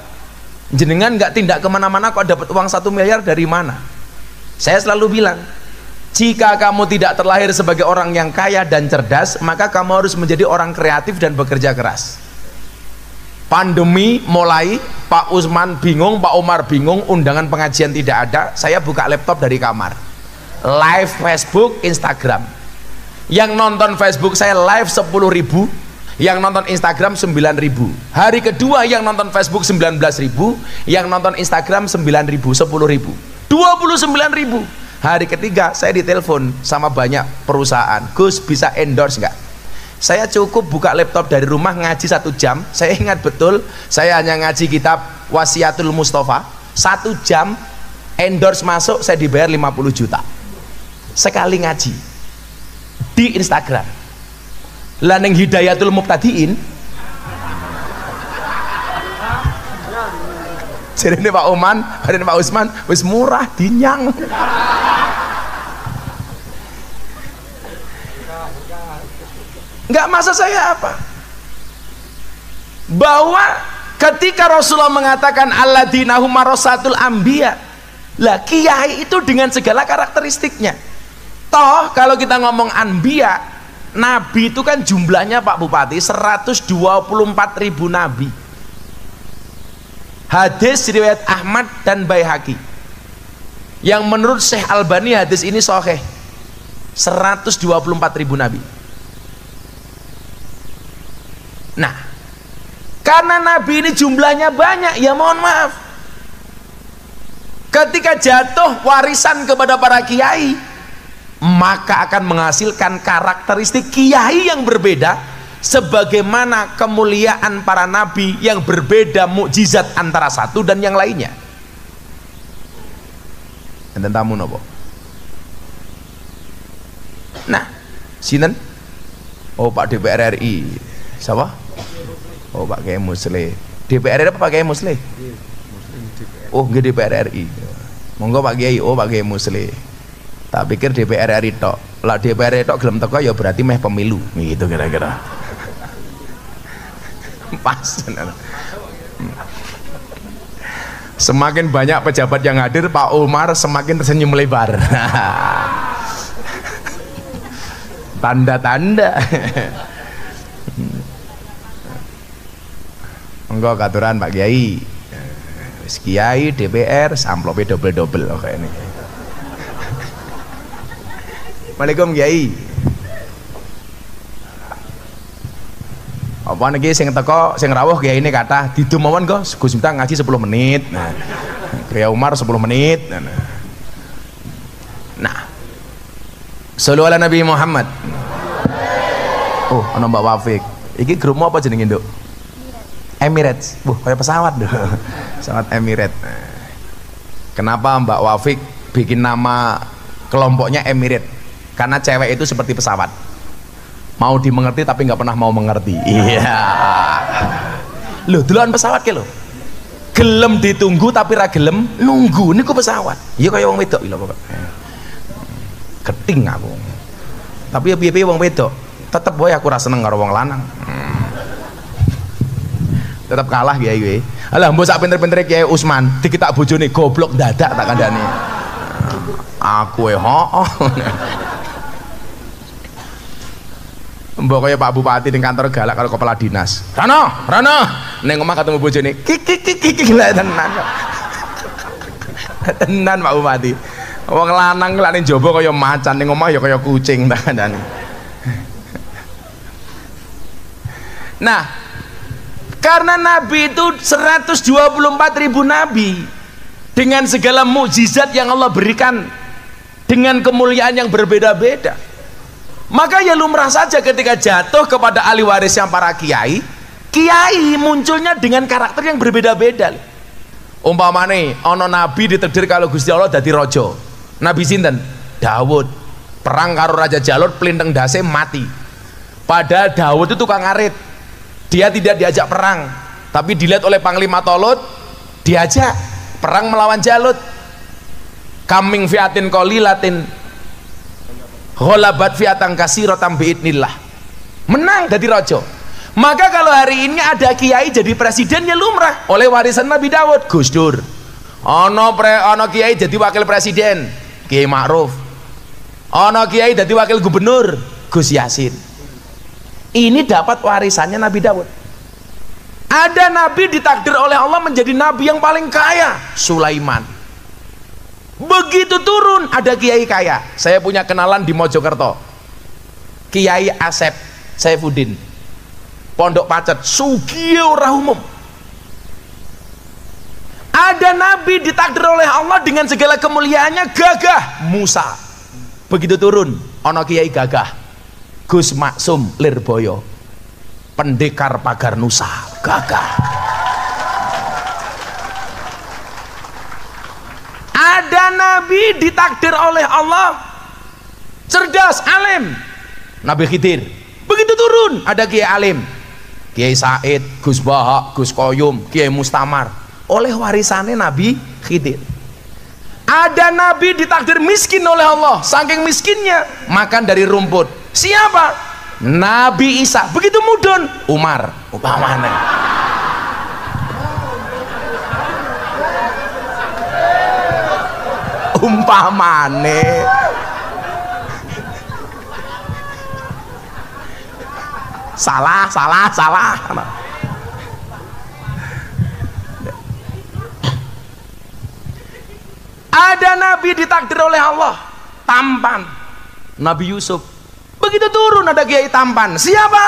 jenengan nggak tindak kemana-mana kok dapat uang 1 miliar dari mana? Saya selalu bilang, jika kamu tidak terlahir sebagai orang yang kaya dan cerdas, maka kamu harus menjadi orang kreatif dan bekerja keras. Pandemi mulai, Pak Usman bingung, Pak Umar bingung, undangan pengajian tidak ada, saya buka laptop dari kamar, live Facebook, Instagram. Yang nonton Facebook saya live 10.000, yang nonton Instagram 9.000. Hari kedua yang nonton Facebook 19.000, yang nonton Instagram 9.000, 10.000, 29.000. Hari ketiga saya ditelepon sama banyak perusahaan, Gus bisa endorse nggak? Saya cukup buka laptop dari rumah ngaji 1 jam. Saya ingat betul, saya hanya ngaji kitab Wasiatul Mustafa 1 jam, endorse masuk, saya dibayar 50 juta sekali ngaji di Instagram. Lah ning Hidayatul Mubtadiin jarene Pak Oman, jarene Pak Usman wis murah dinyang. Enggak, masa saya apa? Bahwa ketika Rasulullah mengatakan alladzina hum warasatul anbiya, lah kiai itu dengan segala karakteristiknya. Toh kalau kita ngomong anbiya, nabi itu kan jumlahnya Pak Bupati 124.000 nabi. Hadis riwayat Ahmad dan Baihaqi, yang menurut Syekh Albani hadis ini sahih. 124.000 nabi. Nah, karena nabi ini jumlahnya banyak, ya mohon maaf, ketika jatuh warisan kepada para kiai, maka akan menghasilkan karakteristik kiai yang berbeda, sebagaimana kemuliaan para nabi yang berbeda mukjizat antara satu dan yang lainnya. Enten tamu nopo? Nah, sinten? Oh, Pak DPR RI. Siapa? Oh, Pak Kiai Musli. DPR RI apa Pak Kiai Musli? Oh, nggih DPR RI. Monggo Pak Kiai. Oh, Pak Kiai Musli. Tak pikir DPR RI tok. Lah DPR RI tok gelem teko ya berarti meh pemilu. Gitu kira-kira. Pas. Semakin banyak pejabat yang hadir, Pak Umar semakin tersenyum lebar. Tanda-tanda. Enggak katuran Pak Kiai. Wis Kiai DPR samplope double-double kayak ini. Waalaikumsalam Kiai. Apa niki sing teko sing rawuh Kiai ini kata didu mawon kok Gus Miftah ngaji 10 menit. Nah, Kiai Umar 10 menit. Nah, sallu ala Nabi Muhammad. Oh, ana Mbak Wafik. Iki grupmu apa jenenge, Nduk? Emirates. Kayak pesawat doh. Pesawat Emirates. Kenapa Mbak Wafik bikin nama kelompoknya Emirates? Karena cewek itu seperti pesawat. Mau dimengerti tapi nggak pernah mau mengerti. Iya. Loh, duluan pesawat ke lo. Gelem ditunggu tapi ra gelem nunggu. Niku pesawat. Iya kayak wong wedok lho pokok. Keting aku. Tapi ya piye-piye wong wedok, tetep boy aku ra seneng karo wong lanang. Tetep kalah Kiai kowe. Alah mbok sak pinter-pintere Kiai Usman dikitak bojone goblok dadak tak kandhane. Aku hooh. Mbok kaya Pak Bupati ning kantor galak karo kepala dinas. Rano, ning omah ketemu bojone. Kik tenan. Tenan Pak Bupati. Wong lanang lak ning jaba kaya macan, ning omah ya kaya kucing tak kandhane. Nah, karena Nabi itu 124.000 Nabi dengan segala mukjizat yang Allah berikan, dengan kemuliaan yang berbeda-beda, maka ya lumrah saja ketika jatuh kepada ahli waris yang para kiai, kiai munculnya dengan karakter yang berbeda-beda. Umpamane ana nabi ditakdir kalau Gusti Allah dadi raja. Nabi sinten? Daud. Perang karo Raja Jalut, plinteng dase mati. Padahal Daud itu tukang ngarit. Dia tidak diajak perang, tapi dilihat oleh Panglima Tolut, diajak perang melawan Jalut. Kaming fiatin qalilatin ghalabat fiatan katsiratan biidnillah. Menang jadi raja. Maka kalau hari ini ada kiai jadi presiden ya lumrah oleh warisan Nabi Daud. Gus Dur. Ono kiai jadi wakil presiden, Kiai Ma'ruf. Ono kiai jadi wakil gubernur, Gus Yasin. Ini dapat warisannya Nabi Daud. Ada nabi ditakdir oleh Allah menjadi nabi yang paling kaya, Sulaiman. Begitu turun ada kiai kaya. Saya punya kenalan di Mojokerto, Kiai Asep Saifuddin, Pondok Pacet, sugih ora umum. Ada nabi ditakdir oleh Allah dengan segala kemuliaannya, gagah, Musa. Begitu turun ono kiai gagah, Gus Maksum Lirboyo, pendekar pagar Nusa, gagah. Ada nabi ditakdir oleh Allah cerdas, alim, Nabi Khidir. Begitu turun ada kiai alim, Kiai Said, Gus Bahak, Gus Koyum, Kiai Mustamar, oleh warisannya Nabi Khidir. Ada nabi ditakdir miskin oleh Allah, saking miskinnya makan dari rumput. Siapa? Nabi Isa. Begitu mudun Umar umpamane. umpamane. Salah. Ada nabi ditakdir oleh Allah tampan, Nabi Yusuf. Begitu turun ada kiai tampan. Siapa?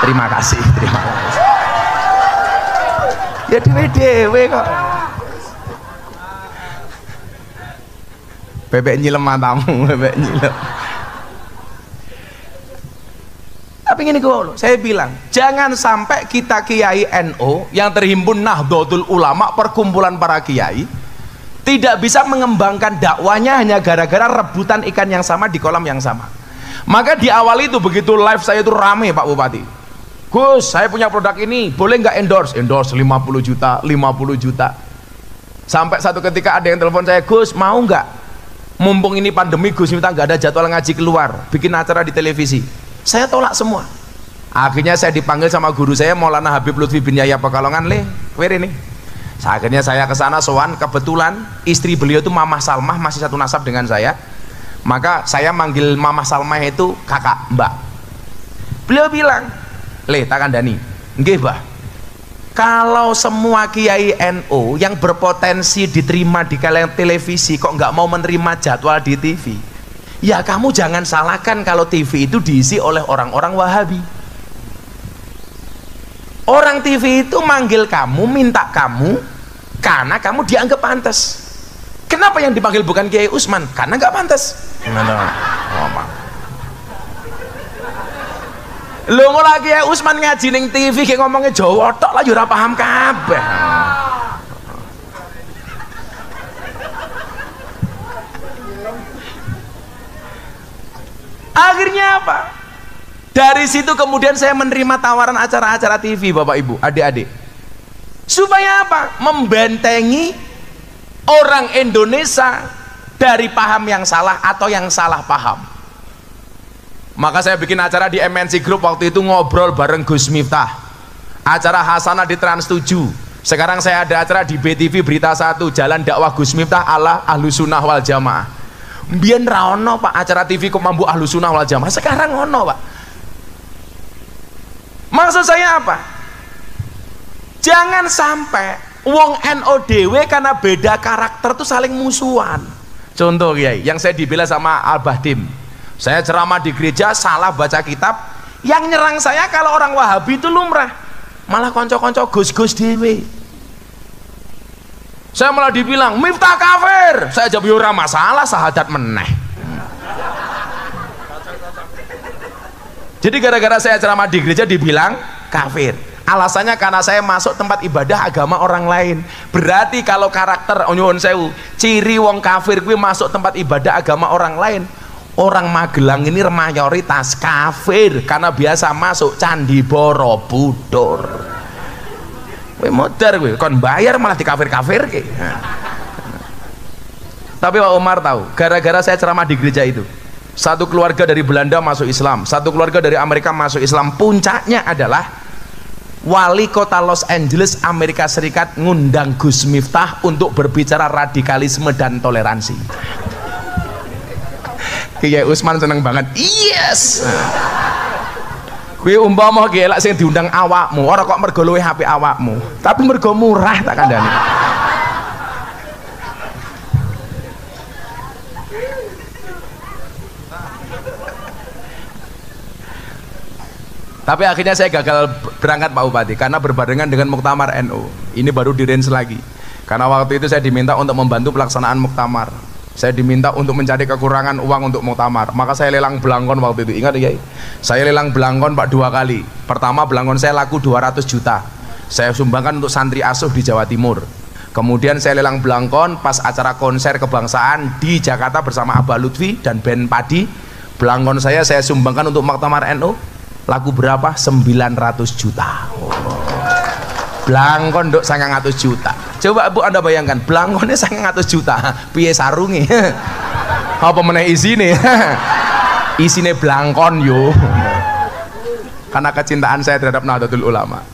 Terima kasih. Ya dewe kok. Bebek nyilem matamu, bebek nyilem. Tapi gini kok, saya bilang, jangan sampai kita kiai NU yang terhimpun Nahdlatul Ulama, perkumpulan para kiai, tidak bisa mengembangkan dakwanya hanya gara-gara rebutan ikan yang sama di kolam yang sama. Maka di awal itu begitu live saya itu rame Pak Bupati. Gus, saya punya produk ini, boleh nggak endorse? Endorse 50 juta. Sampai satu ketika ada yang telepon saya, Gus mau nggak? Mumpung ini pandemi Gus minta nggak ada jadwal ngaji keluar, bikin acara di televisi. Saya tolak semua. Akhirnya saya dipanggil sama guru saya Maulana Habib Lutfi bin Yahya Pekalongan, ini. Akhirnya saya ke sana sowan, kebetulan istri beliau itu Mamah Salmah, masih satu nasab dengan saya. Maka saya manggil Mamah Salmah itu kakak, mbak. Beliau bilang, tak kandani, nggih Mbah. Kalau semua kiai NU yang berpotensi diterima di kalian televisi kok nggak mau menerima jadwal di TV, ya kamu jangan salahkan kalau TV itu diisi oleh orang-orang Wahabi. Orang TV itu manggil kamu, minta kamu karena kamu dianggap pantas. Kenapa yang dipanggil bukan Kiai Usman? Karena nggak pantas. Lho ngono Kiai Usman ngaji ning TV ki ngomongnya Jawa tok lah yo ora paham kabeh. Akhirnya apa? Dari situ kemudian saya menerima tawaran acara-acara TV Bapak Ibu, adik-adik. Supaya apa? Membentengi orang Indonesia dari paham yang salah atau yang salah paham. Maka saya bikin acara di MNC Group waktu itu, ngobrol bareng Gus Miftah. Acara Hasanah di Trans 7. Sekarang saya ada acara di BTV Berita 1, Jalan Dakwah Gus Miftah ala Ahlus Sunnah wal Jamaah. Mbiyen ra ono Pak acara TV kok mambu Ahlus Sunnah wal Jamaah. Sekarang ono Pak. Maksud saya apa? Jangan sampai wong NU dhewe karena beda karakter tuh saling musuhan. Contoh Kiai, yang saya dibela sama Al Bahdim. Saya ceramah di gereja salah baca kitab, yang nyerang saya kalau orang Wahabi itu lumrah, malah konco-konco gus-gus dewe. Saya malah dibilang Miftah kafir, saya jawab ora masalah, sahadat meneh. Jadi gara-gara saya ceramah di gereja dibilang kafir, alasannya karena saya masuk tempat ibadah agama orang lain. Berarti kalau karakter nyuwun sewu, ciri wong kafir kuwi masuk tempat ibadah agama orang lain. Orang Magelang ini mayoritas kafir karena biasa masuk Candi Borobudur. Kowe modar kowe, kon bayar malah dikafir-kafir ke. Tapi Pak Umar tahu, gara-gara saya ceramah di gereja itu, satu keluarga dari Belanda masuk Islam, satu keluarga dari Amerika masuk Islam. Puncaknya adalah wali kota Los Angeles Amerika Serikat ngundang Gus Miftah untuk berbicara radikalisme dan toleransi. Kiai Usman seneng banget. Yes. Kuwi umpama kiai lak sing diundang awakmu, ora kok mergo luwih apik awakmu, tapi mergo murah tak kandhani. Tapi akhirnya saya gagal berangkat Pak Bupati karena berbarengan dengan Muktamar NU. Ini baru di range lagi. Karena waktu itu saya diminta untuk membantu pelaksanaan Muktamar. Saya diminta untuk mencari kekurangan uang untuk muktamar, maka saya lelang belangkon waktu itu. Ingat ya, saya lelang belangkon Pak 2 kali. Pertama belangkon saya laku 200 juta, saya sumbangkan untuk santri asuh di Jawa Timur. Kemudian saya lelang belangkon pas acara konser kebangsaan di Jakarta bersama Abah Lutfi dan band Padi. Belangkon saya sumbangkan untuk Muktamar NU, laku berapa? 900 juta. Belangkon dok 900 juta. Coba Bu Anda bayangkan, belangkonnya 900 juta. Piye sarunge? Apa meneh isine? Isine belangkon yo. Karena kecintaan saya terhadap Nahdlatul Ulama.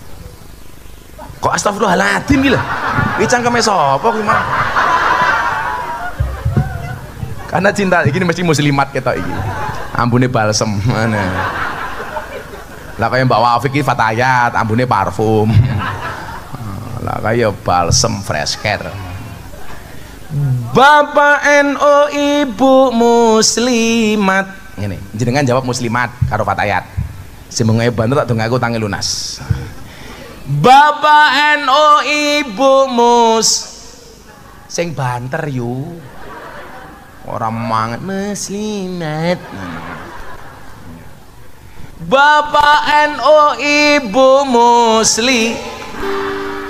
Kok astagfirullahaladzim gila? Iki cangkeme sapa kuwi mah? Karena cinta ini mesti muslimat ketok iki. Ambune balsem mana. Lah kaya Mbak Wafik iki Fatayat, ambune parfum. Lah kaya balsem fresh care. Bapak NU Ibu muslimat. Ngene, jenengan jawab muslimat karo Fatayat. Sing mengae banter tak dong aku tangi lunas. Bapak NU Ibu sing banter yu. Orang manget muslimat. Bapak NU Ibu musli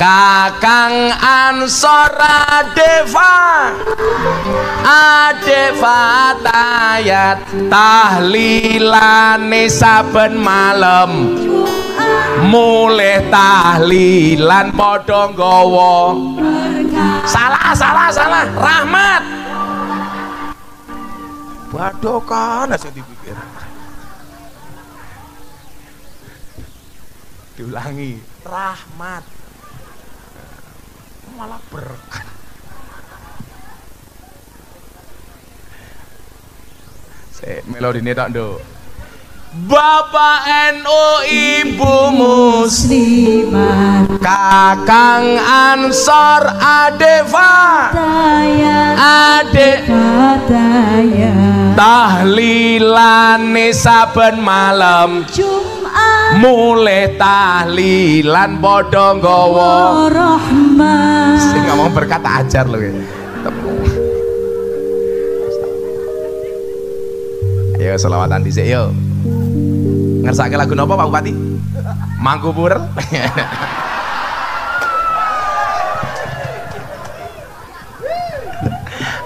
Kakang Ansor Adeva Tayat tahlilane saben malam mulih tahlilan padha nggawa salah Rahmat badokan aja dipikir diulangi Rahmat malah berkah. Melodi ini tak do. Bapak NU Ibu muslimat Kakang Ansor Adeva tahlilane saben malam mulai tahlilan padha nggawa rahmat. Sing ngomong berkata ajar lho ya. Ayo selawatan dhisik yo. Ngersake lagu napa Pak Bupati? Mangkubur.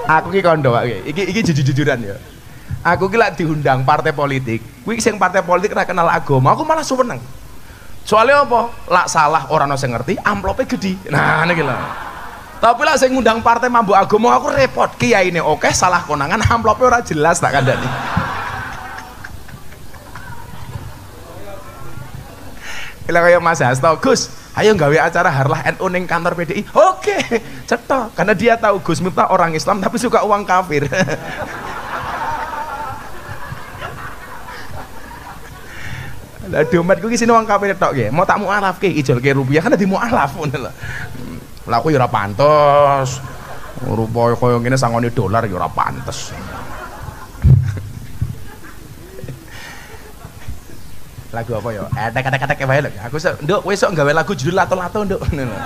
Aku ki kondo Pak iki jujur-jujuran ya. Aku ki lak diundang partai politik, kuwi sing partai politik ora kenal agama, aku malah seneng. Soalnya apa? Lak salah orang ono sing ngerti, amplope gede. Nah niki lho. Tapi lak sing ngundang partai mambu agama aku repot. Kiyaine oke, salah konangan, amplope ora jelas tak kandhani. Kira kaya Mas Hasto, Gus, ayo gawe acara harlah NU ning kantor PDI. Oke, cetok. Karena dia tahu Gus Miftah orang Islam tapi suka uang kafir. Lah dompetku ki sine wong kafir tok nggih. Mau tak mualafke ijolke rupiah kan di mualaf ngono lho. Lah aku ya ora pantes. Rupa kaya ngene sangone dolar ya ora pantes. Lagu apa ya? Kata-kata wae lho. Aku nduk wis sok gawe lagu judul lato-lato nduk ngono lho.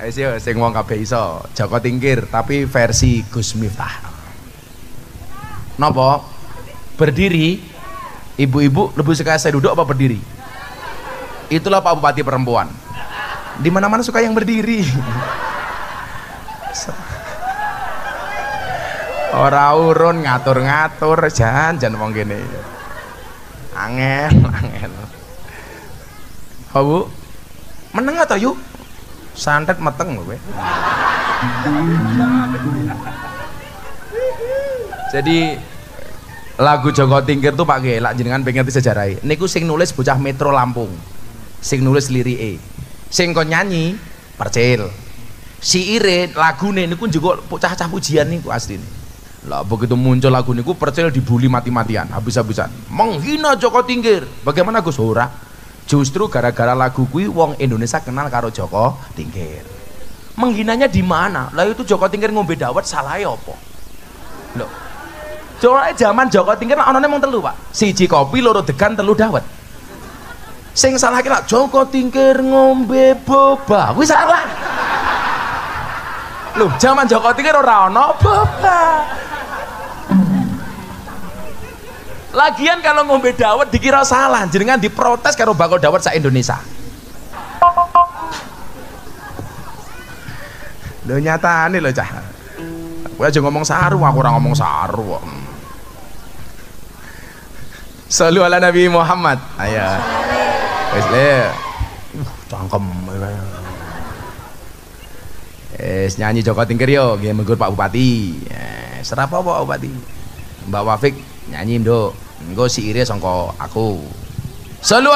Wis yo sing wong kabeh iso. Joko Tingkir tapi versi Gus Miftah. Napa? Berdiri. Ibu-ibu lebih suka saya duduk apa berdiri? Itulah Pak Bupati perempuan. Di mana-mana suka yang berdiri. Ora urun ngatur-ngatur jan wong kene. Angel. Oh, Bu. Meneng atau yuk? Santet meteng lho kowe. Jadi lagu Joko Tingkir tuh Pak Ge, lak jenengan pengen ngerti sejarah. Niku sing nulis bocah Metro Lampung. Sing nulis lirike. Sing kon nyanyi Percil. Siire lagune niku juga cah-cah pujian niku asline. Lah begitu muncul lagu niku Percil dibully mati-matian, habis-habisan. Menghina Joko Tingkir. Bagaimana Gus ora? Justru gara-gara lagu kuwi wong Indonesia kenal karo Joko Tingkir. Menghinanya di mana? Lah itu Joko Tingkir ngombe dawet salahe apa? Loh. Soalnya zaman Joko Tingkir anane mung telu, Pak. Siji kopi, loro degan, telu dawet. Sing salah kira Joko Tingkir ngombe boba. Kuwi salah. Loh, zaman Joko Tingkir ora ana boba. Lagian kalau ngombe dawet dikira salah, jenengan diprotes karo bakul dawet sak Indonesia. Lho nyatane lho cah. Kowe aja ngomong saru, aku ora ngomong saru kok. Sallu ala Nabi Muhammad. Ayo. Wis le. Cangkem. Nyanyi Joko Tingkir yo, nggih menggur Pak Bupati. Serapa Pak Bupati? Mbak Wafik nyanyi nduk. Engko siire sangka aku. Sallu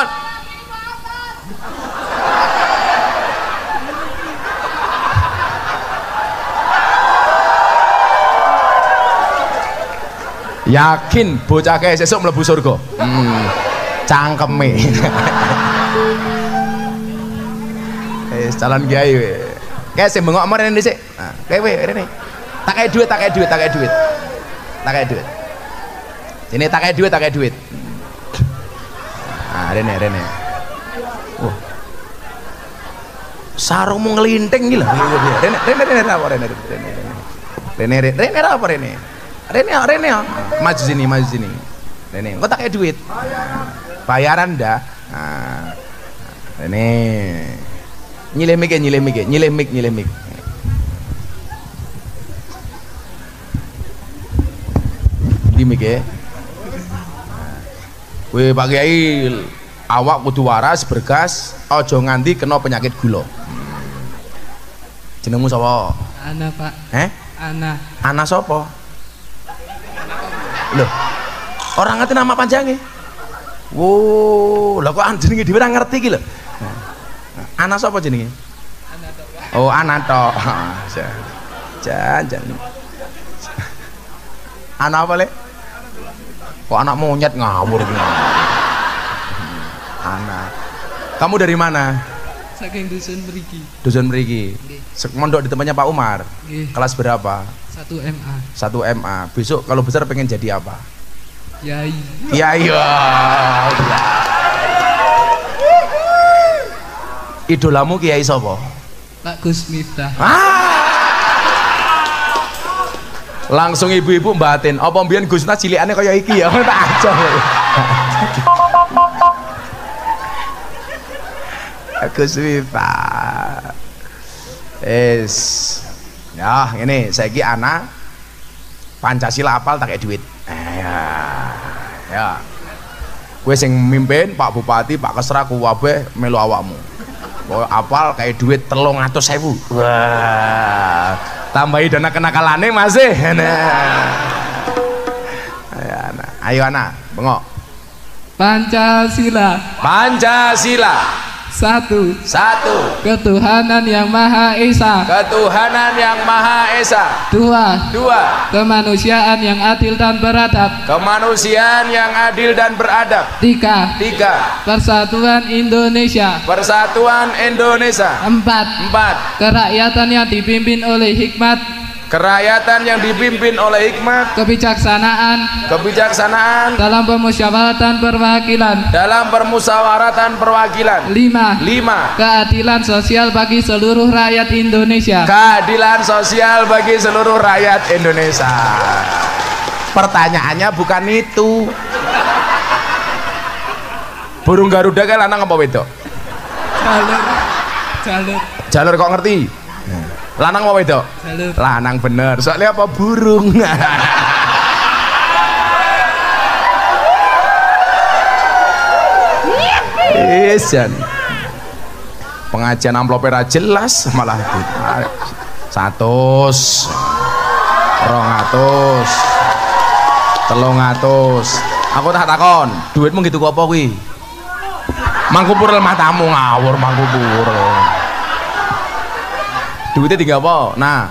Yakin bocah kae sesuk mlebu surga. Cangkeme. Calon kiai we. Kae sing bengok mrene dhisik. Nah, kae we rene. Tak kae duit. Sini tak kae duit. Nah, rene. Sarungmu ngelinting iki lho. Rene apa rene? Rene. Maju sini. Rene, engko tak kae duit. Bayaran dah. Nah. Rene. Nyilih mik. Di mik ya. Weh Pak Kiai, awak kudu waras bergas, ojo nganti kena penyakit gula. Jenengmu sapa? Ana Pak. Ana sapa? Loh, orang ngerti nama panjangnya. Wow, lah kok jenenge dhewe ora ngerti iki lho. Ana sapa jenenge? Oh, Ana tok. Jan. Ana apa, Lek? Kok anak monyet ngawur iki. Ana. Kamu dari mana? Saking dusun mriki. Dusun mriki. Mondok di tempatnya Pak Umar. Nggih. Kelas berapa? 1 MA. 1 MA. Besok kalau besar pengen jadi apa? Kiai. Kiai. Idolamu kiai sapa? Pak Gus Miftah. Langsung ibu-ibu mbatin, apa mbiyen Gus Miftah cilikane kaya iki ya? Tak aja. Gus Miftah. Ya, ini saiki anak Pancasila apal tak kayak duit. Ya. Kowe sing mimpin Pak Bupati, Pak Kesra ku kabeh melu awakmu. Pokoknya apal kayak duit 300.000. Wah, tambahi dana kenakalane masih. Ayo anak, bengok. Pancasila. Satu. Ketuhanan yang Maha Esa. Dua. Kemanusiaan yang adil dan beradab. Tiga. Persatuan Indonesia. Empat. Kerakyatan yang dipimpin oleh hikmat. Kebijaksanaan. Dalam permusyawaratan perwakilan. Lima. Keadilan sosial bagi seluruh rakyat Indonesia. Pertanyaannya bukan itu. Burung Garuda kan lanang apa wedok? Jalur kok ngerti? Lanang apa wedok? Lanang bener. Soalnya apa? Burung. Jan. Pengajian amplopnya jelas malah 100 200 300. Aku tak takon, duitmu gitu kok apa kuwi? Mangkupur matamu ngawur mangkupur. Duitnya tinggal apa? Nah,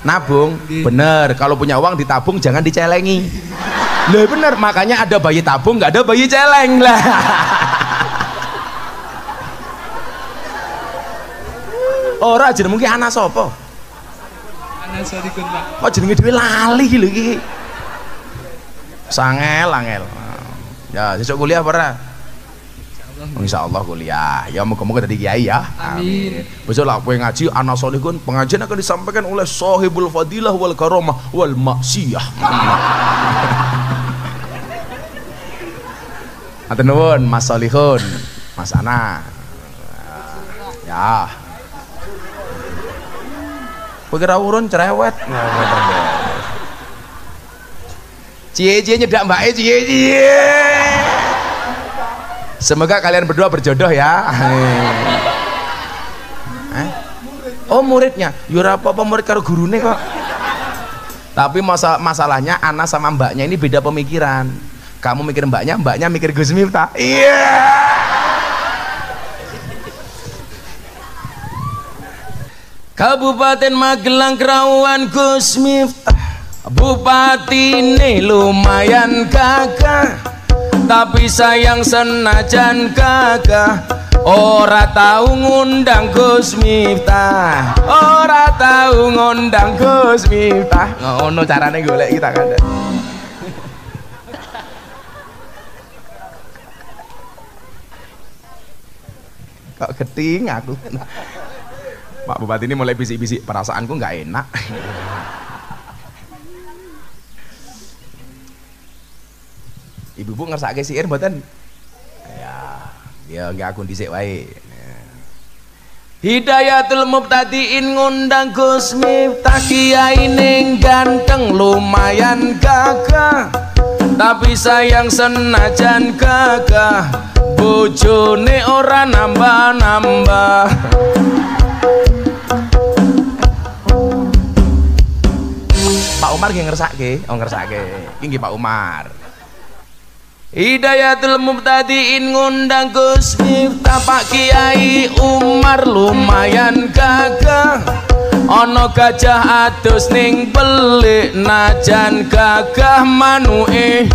nabung. Bener, kalau punya uang ditabung jangan dicelengi. Lah bener, makanya ada bayi tabung nggak ada bayi celeng lah. Ora jeneng mungkin anak sapa? Anak Sorikun Pak. Kok jenenge dhewe lali iki lho iki. Sangel. Ya, sesuk kuliah apa ora? Insyaallah kuliah. Ya muga-muga dadi kiai ya. Amin. Besok lah kowe ngaji anak solihun, pengajian akan disampaikan oleh Sahibul Fadilah wal Karamah wal Maksiyah. Matur nuwun Mas Solihun, Mas Ana. Ya. Kowe kira urun cerewet. Cie-cie nyedak mbake cie-cie. Semoga kalian berdua berjodoh ya. Oh muridnya, yura apa murid karo gurune kok. Tapi masalahnya Ana sama mbaknya ini beda pemikiran. Kamu mikir mbaknya mikir Gus Miftah. Iya. Kabupaten Magelang Kerawan Gus Miftah. Bupatine lumayan gagah, tapi sayang senajan gagah ora tau ngundang Gus Miftah, ora tau ngundang Gus Miftah. Ngono carane golek kita kan. Kok keting aku. Pak Bupati ini mulai bisik-bisik, perasaanku nggak enak. Ibu-ibu ngersake siir mboten? Ya nggak aku dhisik wae. Hidayatul Mubtadiin ngundang Gus Miftah, kiai ning ganteng lumayan gagah, tapi sayang senajan gagah bojone ora nambah-nambah. Pak Umar nggih ngersake, ngersake. Iki Pak Umar. Hidayatul Mubtadiin ngundang Gus Miftah, Pak Kiai Umar lumayan gagah, ana gajah adus ning pelik najan gagah manuke.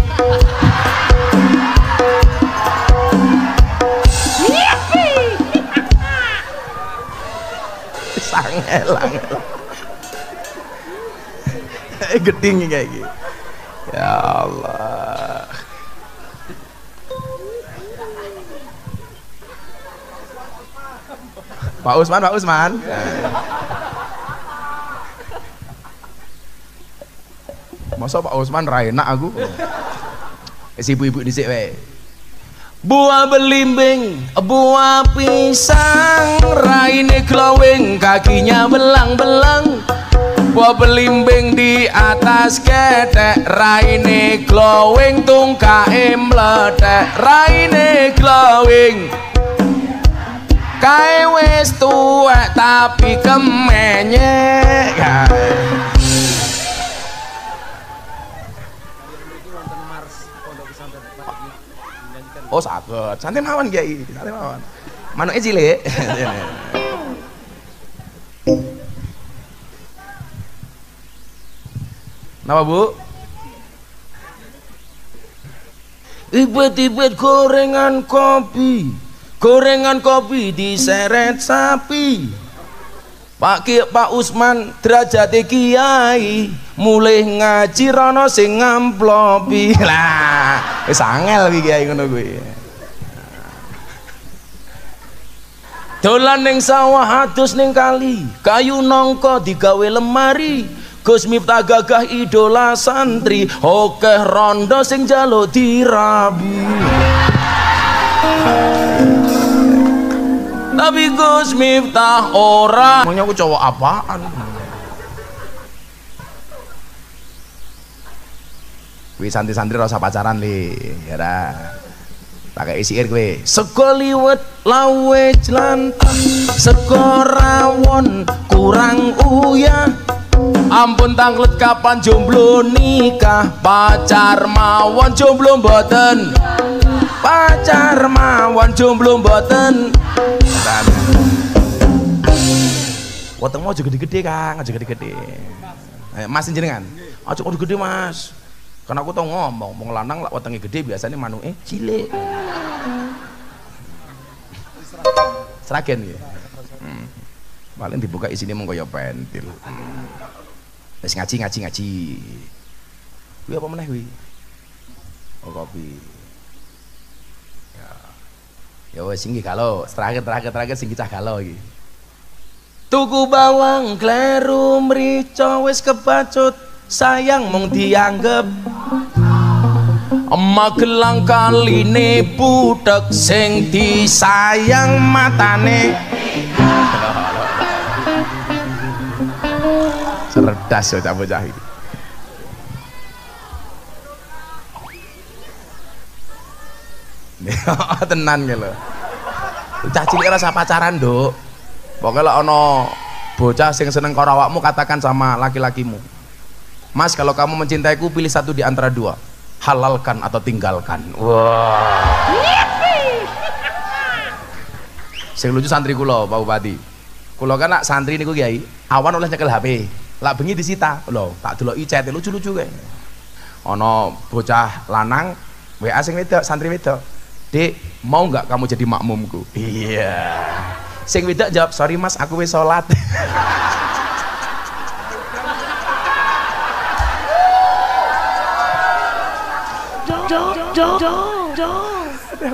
Sangel-angel. Geding kayak gitu. Ya Allah. Pak Usman, Pak Usman. Masa Pak Usman ra enak aku. Si ibu-ibu dhisik wae. Buah belimbing, buah pisang, raine glowing, kakinya belang-belang. Buah belimbing di atas ketek, raine glowing, tungkae meletek, raine glowing. Kae wis tuwek tapi kemenyek. Oh saged, santai mawon Kiai, santai mawon. Manuke cilik. Napa Bu? Ibet-ibet gorengan kopi, gorengan kopi diseret sapi. Pak Usman derajate kiai, mulih ngaji rono sing ngamplopi. Lah, wis angel iki kiai ngono kuwi. Dolan ning sawah adus ning kali, kayu nangka digawe lemari. Gus Miftah gagah idola santri, okeh rondo sing njaluk dirabi. Tapi Gus Miftah ora. Maunya aku cowok apaan? Kuwi santri-santri rasa pacaran li, ya dah. Pakai isiir kowe. Sego liwet lawe jlantah, sego rawon kurang uyah. Ampun tanglet kapan jomblo nikah, pacar mawon jomblo mboten. Pacar mawon jomblo mboten. Wetengmu aja gede-gede Kang, aja gede-gede. Mas jenengan, aja kok gede Mas. Karena aku tau ngomong, wong lanang lak wetenge gede biasanya manuke cilik. Seragen ya. Paling dibuka isine mung kaya pentil. Wis ngaji. Kuwi apa meneh kuwi? Oh kopi. Ya wis sing galo, terakhir sing cah galo iki. Tuku bawang kleru mrica wis kebacut, sayang mung dianggep. Magelang kaline butek sing disayang matane. Cerdas ya bocah iki. Tenan ki lho. Cah cilik rasa pacaran, Nduk. Pokoke lek ana bocah sing seneng karo awakmu katakan sama laki-lakimu. Mas, kalau kamu mencintaiku pilih satu di antara dua. Halalkan atau tinggalkan. Wah. Sing lucu santri kula, Pak Bupati. Kula kan nak santri niku Kiai, awan oleh nyekel HP. Lah bengi disita lho, tak deloki chat lucu-lucu kae. Ana bocah lanang WA sing wedok, santri wedok. Dek, mau nggak kamu jadi makmumku? Iya. Sing wedok jawab, sorry mas, aku wis sholat.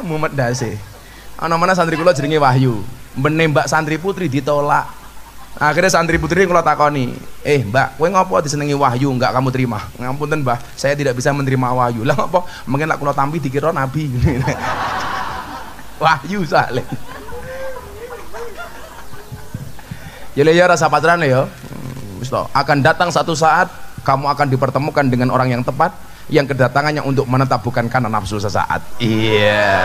Mumet dasi. Ana mana santri kula jenenge Wahyu, menembak santri putri ditolak. Akhirnya santri putri kula takoni, mbak, kowe ngopo disenengi Wahyu enggak kamu terima? Ngapunten mbah, saya tidak bisa menerima Wahyu. Lah ngopo? Mungkin lak kula tampi dikira nabi. Wahyu soalnya. Ya rasa pacaran ya. Akan datang satu saat kamu akan dipertemukan dengan orang yang tepat, yang kedatangannya untuk menetap bukan karena nafsu sesaat. Iya.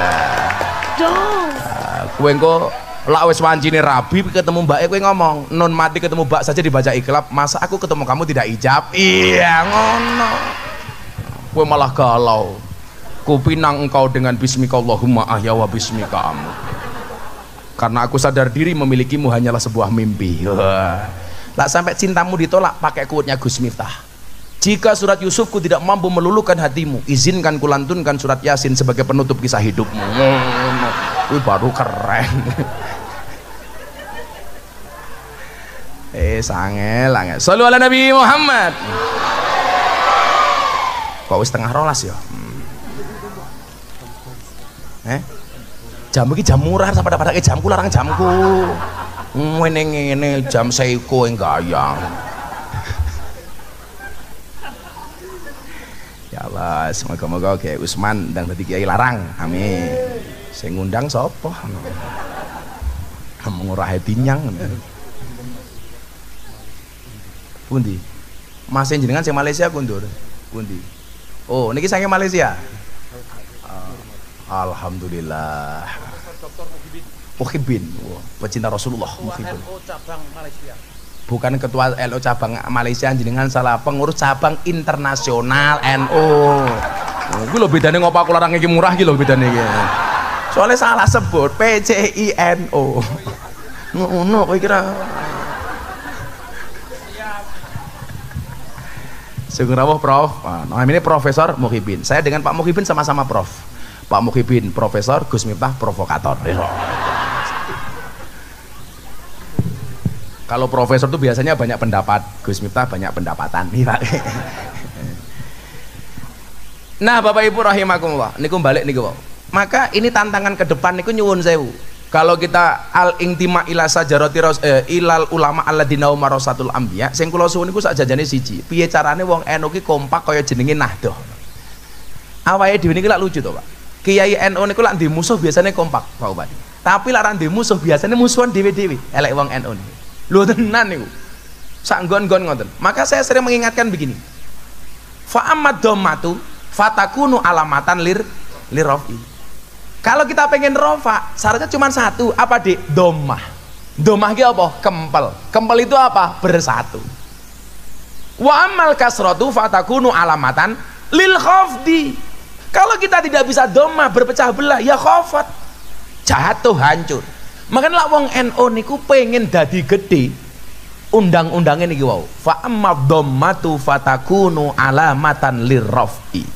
Kowe engko lak wis wancine rabi ketemu mbake kowe ngomong, non mati ketemu mbak saja dibaca iklab, masa aku ketemu kamu tidak ijab? Iya ngono. Kowe malah galau. Kupinang engkau dengan bismika Allahumma ahya wa bismika amut. Karena aku sadar diri memilikimu hanyalah sebuah mimpi. Lah sampai cintamu ditolak pakai quote-nya Gus Miftah. Jika surat Yusufku tidak mampu meluluhkan hatimu, izinkan kulantunkan surat Yasin sebagai penutup kisah hidupmu. Wih baru keren. Sangel. Shallu ala Nabi Muhammad. Kok wis tengah rolas ya? Jam iki jam murah sampai pada jamku larang jamku. Ngene jam seiko yang gayang. Ya Allah, semoga-moga kayak Usman dan tadi kiai larang. Amin. Saya ngundang sapa? Mengurahi tinyang. Pundi? Mas jenengan sing Malaysia kundur. Pundi? Oh, niki saking Malaysia. Alhamdulillah. Muhibin, pecinta Rasulullah. Muhibin. Cabang Malaysia. Bukan ketua LO cabang Malaysia, jenengan salah pengurus cabang internasional NU. Gue lo bedanya ngopo aku larang iki murah gitu bedanya iki. Soalnya salah sebut PCINO. Ngono kowe kira. Segera Prof. Namanya Profesor Muhibin. Saya dengan Pak Muhibin sama-sama Prof. Pak Muhibin Profesor, Gus Miftah provokator. Kalau profesor itu biasanya banyak pendapat, Gus Miftah banyak pendapatan. Nah, Bapak Ibu rahimakumullah, niku balik niku. Maka ini tantangan ke depan niku nyuwun sewu. Kalau kita al-intima ila sajarati ilal ulama alladzina umarasatul anbiya, sing kula suwun niku sak jajane siji. Piye carane wong NU ki kompak kaya jenenge Nahdoh. Awake dhewe niki lak lucu to, Pak. Kiai NU niku lak ndek musuh biasanya kompak, Pak Bupati. Tapi lak ra ndek musuh biasanya musuhan dhewe-dhewe, elek wong NU niku. Lho tenan niku. Sak nggon-nggon ngoten. Maka saya sering mengingatkan begini. Fa amad dhammatu fatakunu alamatan lirafi. Kalau kita pengen rofa, syaratnya cuma satu, apa Dik? Dhammah. Dhammah ki apa? Kempel. Kempel itu apa? Bersatu. Wa amal kasratu fatakunu alamatan lil khafdi. Kalau kita tidak bisa dhammah, berpecah belah, ya khafat. Jatuh hancur. Makanya lah wong NU niku pengen dadi gede, undang-undangnya niki wau. Fa amma dhammatu fatakunu alamatan lirrafi.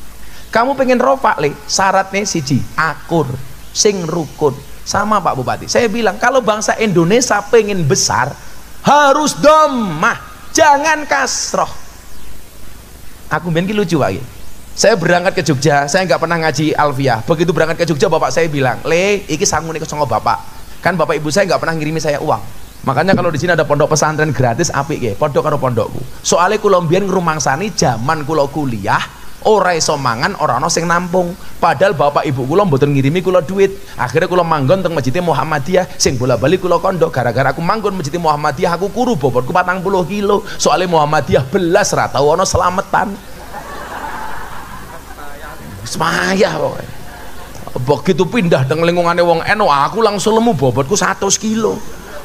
Kamu pengen rofa le, syaratnya siji, akur, sing rukun. Sama Pak Bupati. Saya bilang kalau bangsa Indonesia pengen besar harus dhammah, jangan kasroh. Aku ben ki lucu Pak. Saya berangkat ke Jogja, saya nggak pernah ngaji Alfiah. Begitu berangkat ke Jogja, bapak saya bilang, "Le, iki sangu niku songo bapak." Kan bapak ibu saya nggak pernah ngirimi saya uang. Makanya kalau di sini ada pondok pesantren gratis apik nggih, pondok karo pondokku. Soalnya kula mbiyen ngrumangsani zaman kula kuliah, ora iso mangan, ora ana sing nampung. Padahal bapak ibu kula mboten ngirimi kula duit. Akhirnya kula manggon teng Masjid Muhammadiyah, sing bola-bali kula kondok. Gara-gara aku manggon Masjid Muhammadiyah, aku kuru bobotku 40 kilo. Soalnya Muhammadiyah belas ra tau ana selametan. Semaya pokoknya. Begitu pindah dengan lingkungannya wong NU, aku langsung lemu bobotku 100 kilo.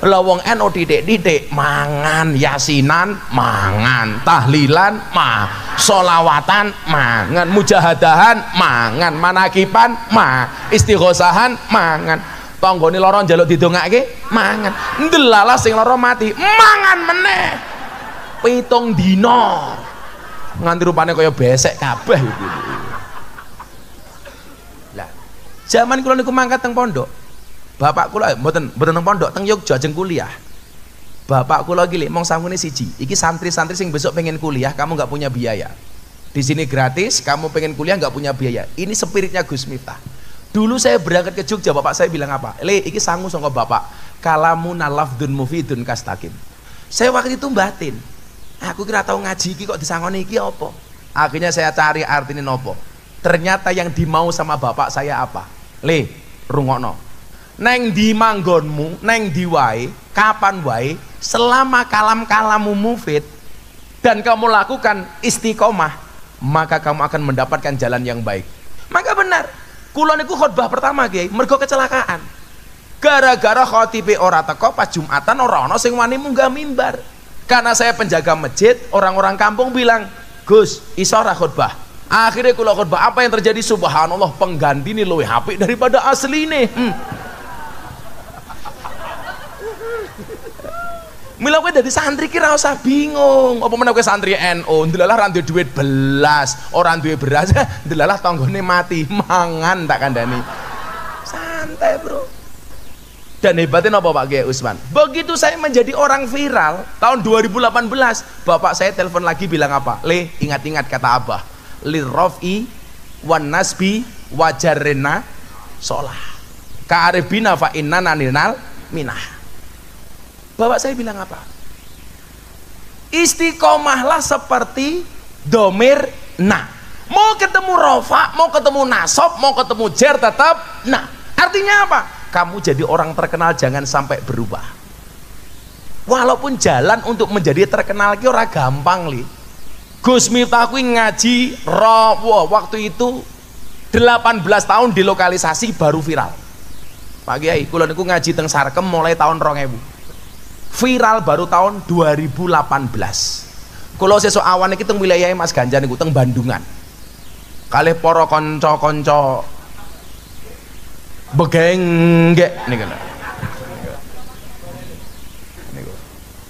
Lah wong NU titik-titik mangan, yasinan mangan, tahlilan solawatan mangan, mujahadahan mangan, manakipan istighosahan mangan, tanggane lara njaluk didongake mangan, ndelalah sing lara mati mangan meneh. 7 dina. Nganti rupane kaya besek kabeh iki. Lah, zaman kula niku mangkat teng pondok. Bapak kula mboten teng pondok, teng Yogyakarta ajeng kuliah. Bapak kula iki mong sangune siji. Iki santri-santri sing besok pengen kuliah, kamu nggak punya biaya. Di sini gratis, kamu pengen kuliah nggak punya biaya. Ini spiritnya Gus Miftah. Dulu saya berangkat ke Jogja, bapak saya bilang apa? Le, iki sangu sangka bapak. Kalamuna lafdun mufidun kastakim. Saya waktu itu batin. Aku kira tahu ngaji iki kok disangoni iki apa? Akhirnya saya cari artinya nopo. Ternyata yang dimau sama bapak saya apa? Le, rungokno. Neng di manggonmu, neng di wae, kapan wae, selama kalam-kalamu mufid dan kamu lakukan istiqomah, maka kamu akan mendapatkan jalan yang baik. Maka benar, kula niku khutbah pertama Kiai, mergo kecelakaan. Gara-gara khotibe ora teko pas Jumatan ora ana sing wani munggah mimbar. Karena saya penjaga masjid, orang-orang kampung bilang, "Gus, iso ora khutbah?" Akhirnya kula khutbah, apa yang terjadi? Subhanallah, pengganti ini luwih apik daripada asline. Mila kowe dadi santri ki ora usah bingung. Apa meneh kowe santri NU, ndelalah ra duwe duit belas, ora duwe beras, ndelalah tanggane mati, mangan tak kandhani. Santai, Bro. Dan hebatnya apa Pak Kiai Usman? Begitu saya menjadi orang viral tahun 2018, bapak saya telepon lagi bilang apa? Le, ingat-ingat kata Abah. Lirrofi wan nasbi wajarrena sholah. Ka'aribina fa innana ninal minah. Bapak saya bilang apa? Istiqomahlah seperti domir nah. Mau ketemu rofa, mau ketemu nasob, mau ketemu jer tetap nah. Artinya apa? Kamu jadi orang terkenal jangan sampai berubah. Walaupun jalan untuk menjadi terkenal ki ora gampang li. Gus Miftah kuwi ngaji waktu itu 18 tahun di lokalisasi baru viral. Pak Kiai, kula niku ngaji teng Sarkem mulai tahun 2000. Viral baru tahun 2018. Kalau sesuk awan iki teng wilayah Mas Ganjar niku teng Bandungan. Kalih para kanca-kanca begenggek niku.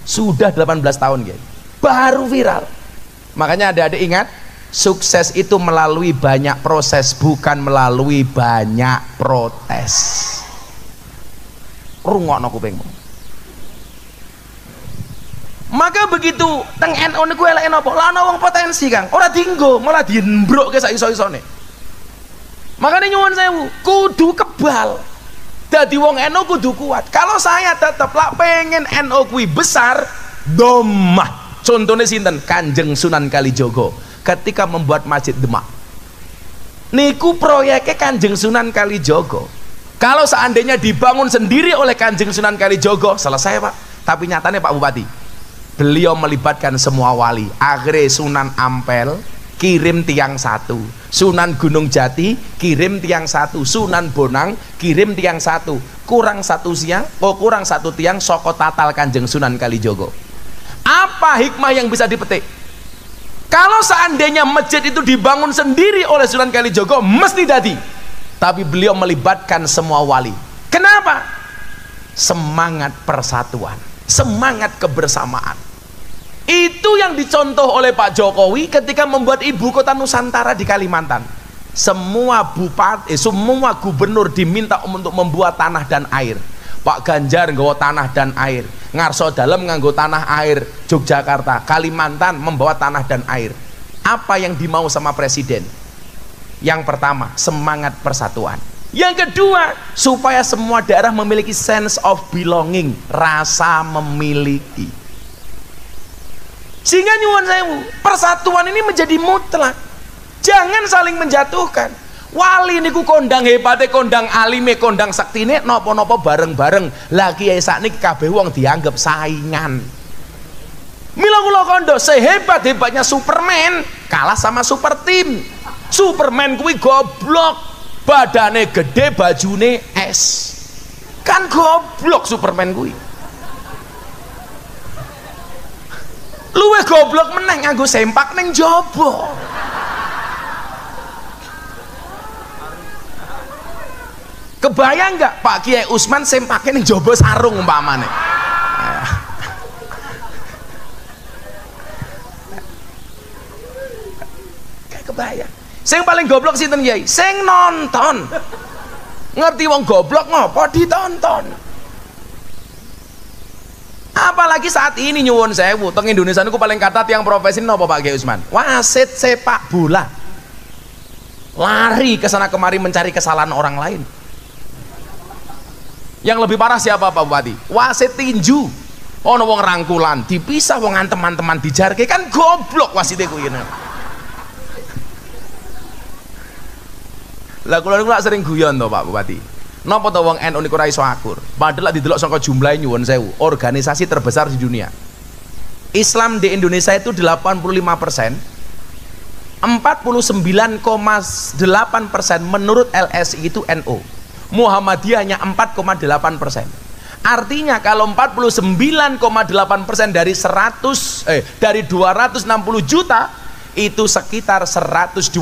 Sudah 18 tahun, Kiai. Baru viral. Makanya adik-adik ingat, sukses itu melalui banyak proses, bukan melalui banyak protes. Rungokno kupingmu. Maka begitu teng NU niku eleke napa? Lah ana wong potensi, Kang. Ora dienggo, malah diembrokke sak iso-isone. Makanya nyuwun sewu, kudu kebal. Dadi wong NU kudu kuat. Kalau saya tetap lah pengen NU kuwi besar, domah. Contohnya sinten? Kanjeng Sunan Kalijogo ketika membuat Masjid Demak. Niku proyeknya Kanjeng Sunan Kalijogo. Kalau seandainya dibangun sendiri oleh Kanjeng Sunan Kalijogo, selesai, Pak. Tapi nyatanya Pak Bupati, beliau melibatkan semua wali. Akhirnya Sunan Ampel kirim tiang satu, Sunan Gunung Jati kirim tiang satu, Sunan Bonang kirim tiang satu, kurang satu tiang soko tatal Kanjeng Sunan Kalijogo. Apa hikmah yang bisa dipetik? Kalau seandainya masjid itu dibangun sendiri oleh Sunan Kalijogo mesti dadi, tapi beliau melibatkan semua wali. Kenapa? Semangat persatuan, semangat kebersamaan. Itu yang dicontoh oleh Pak Jokowi ketika membuat ibu kota Nusantara di Kalimantan. Semua bupati, semua gubernur diminta untuk membuat tanah dan air. Pak Ganjar nggawa tanah dan air, Ngarso Dalem nganggo tanah air, Yogyakarta, Kalimantan membawa tanah dan air. Apa yang dimau sama presiden? Yang pertama, semangat persatuan. Yang kedua, supaya semua daerah memiliki sense of belonging, rasa memiliki. Sehingga nyuwun sewu, persatuan ini menjadi mutlak. Jangan saling menjatuhkan. Wali niku kondang hebate, kondang alime, kondang saktine, nopo-nopo bareng-bareng. Lagi ya sakniki kabeh wong dianggap saingan. Mila kula kondo, sehebat-hebatnya Superman kalah sama super team. Superman kuwi goblok, badane gede, bajune es. Kan goblok Superman kuwi. Luwih goblok meneh nganggo sempak ning jaba. Kebayang nggak Pak Kiai Usman sempake ning jaba sarung umpamane? bayar. Sing paling goblok sinten Kiai? Sing nonton. Ngerti wong goblok ngopo ditonton. Apalagi saat ini nyuwun sewu teng Indonesia niku paling kata tiang profesi napa Pak Kiai Usman? Wasit sepak bola. Lari ke sana kemari mencari kesalahan orang lain. Yang lebih parah siapa Pak Bupati? Wasit tinju. Ono wong rangkulan dipisah wong teman-teman dijarke kan goblok wasite ku ngene. Lah kula niku lak sering guyon to Pak Bupati. Napa to wong NU niku ora iso akur? Padahal lak didelok saka jumlahe nyuwun sewu, organisasi terbesar di dunia. Islam di Indonesia itu 85%. 49,8% menurut LSI itu NU. Muhammadiyah hanya 4,8%. Artinya kalau 49,8% dari 260 juta itu sekitar 125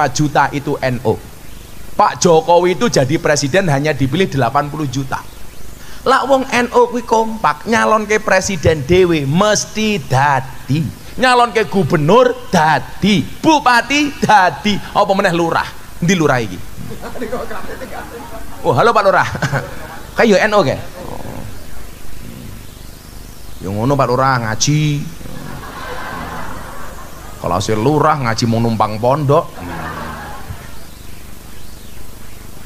juta itu NU. Pak Jokowi itu jadi presiden hanya dipilih 80 juta. Lah wong NU kuwi kompak nyalon ke presiden dhewe mesti dadi. Nyalon ke gubernur dadi, bupati dadi, apa meneh lurah. Endi lurah iki? Oh, halo Pak Lurah. Kayak NU ke? Yang ngono Pak Lurah ngaji. Kalau si lurah ngaji mau numpang pondok.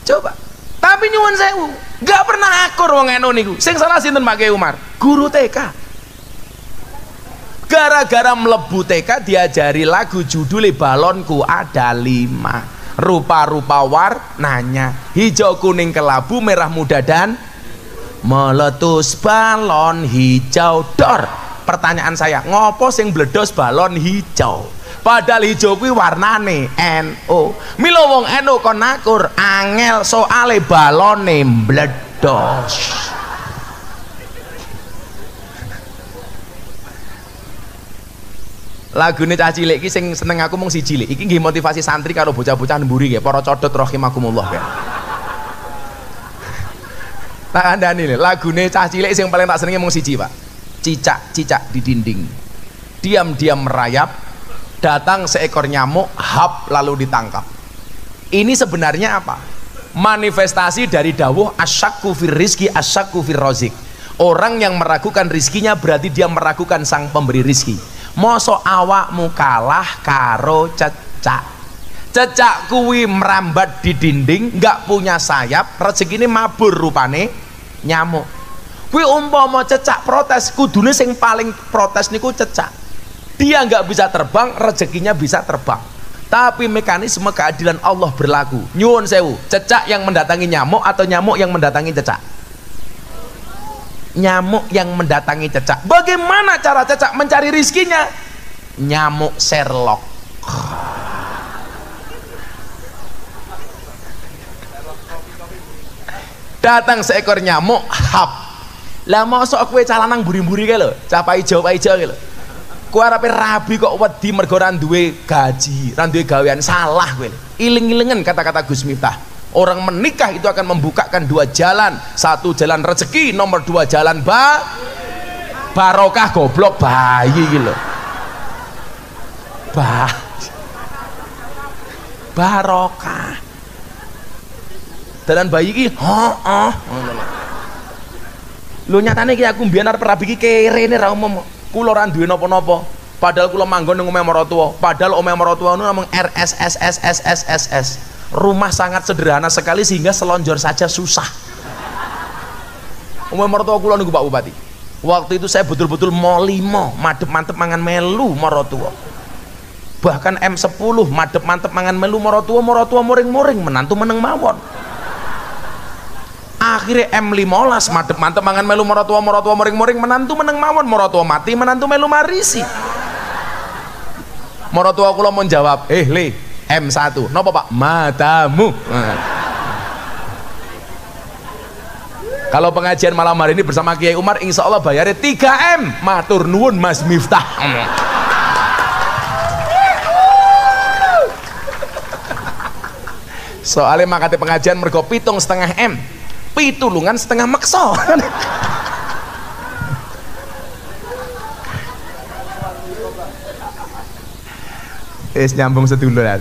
Coba. Tapi nyuwun sewu, gak pernah akur wong NU niku. Sing salah sinten Pak Kiai Umar? Guru TK. Gara-gara mlebu TK diajari lagu judulnya Balonku Ada 5. Rupa-rupa warnanya, hijau kuning kelabu merah muda dan meletus balon hijau dor. Pertanyaan saya, ngopo sing bledos balon hijau? Padahal hijau kuwi warnane NU. Mila wong NU kon nakur angel soale balone mbledos. Lagune cah cilik iki sing seneng aku mung siji cilik. Iki nggih motivasi santri karo bocah-bocah mburi nggih, para codot rahimakumullah nggih. Tak andani lho, lagune cah cilik sing paling tak senenge mung siji, Pak. Cicak-cicak di dinding. Diam-diam merayap, datang seekor nyamuk, hap lalu ditangkap. Ini sebenarnya apa? Manifestasi dari dawuh asyakku fir rizki asyakku fir rozik. Orang yang meragukan rizkinya berarti dia meragukan sang pemberi rizki. Mosok awakmu kalah karo cecak. Cecak kuwi merambat di dinding, nggak punya sayap, rezekine mabur rupane nyamuk. Kuwi umpama cecak protes, kudune sing paling protes niku cecak. Dia nggak bisa terbang, rezekinya bisa terbang. Tapi mekanisme keadilan Allah berlaku. Nyuwun sewu, cecak yang mendatangi nyamuk atau nyamuk yang mendatangi cecak? Nyamuk yang mendatangi cecak. Bagaimana cara cecak mencari rizkinya? Nyamuk Sherlock. Datang seekor nyamuk, hap. Lah mosok kowe calanang buri-buri kae lho, cah ijo kae lho. Kowe arepe rabi kok wedi mergo ra duwe gaji, ra duwe gawean, salah kowe. Iling-ilengen kata-kata Gus Miftah. Orang menikah itu akan membukakan dua jalan. Satu jalan rezeki, nomor dua jalan barokah. Goblok bayi gitu loh. Barokah. Dalan bayi iki, lho nyatane iki aku mbiyen arep rabi iki kerene ra umum. Kula ora duwe napa-napa. Padahal kula manggon nang omahe maratuwa. Padahal omahe maratuwa niku namung RSSSSSSS. Rumah sangat sederhana sekali sehingga selonjor saja susah. Omahe maratuwa kula niku Pak Bupati. Waktu itu saya betul-betul molimo, madep-mantep mangan melu maratuwa. Bahkan M10 madep-mantep mangan melu maratuwa muring-muring menantu meneng mawon. Akhirnya M15 madep-mantep mangan melu maratuwa muring-muring menantu meneng mawon, maratuwa mati menantu melu marisi. Maratuwa kula mau jawab, Le, M1. Napa Pak? Matamu. Kalau pengajian malam hari ini bersama Kiai Umar, insya Allah bayarnya 3M. Matur nuwun Mas Miftah. Soalnya makate pengajian mergo 7,5 M. Pitulungan setengah makso. nyambung seduluran.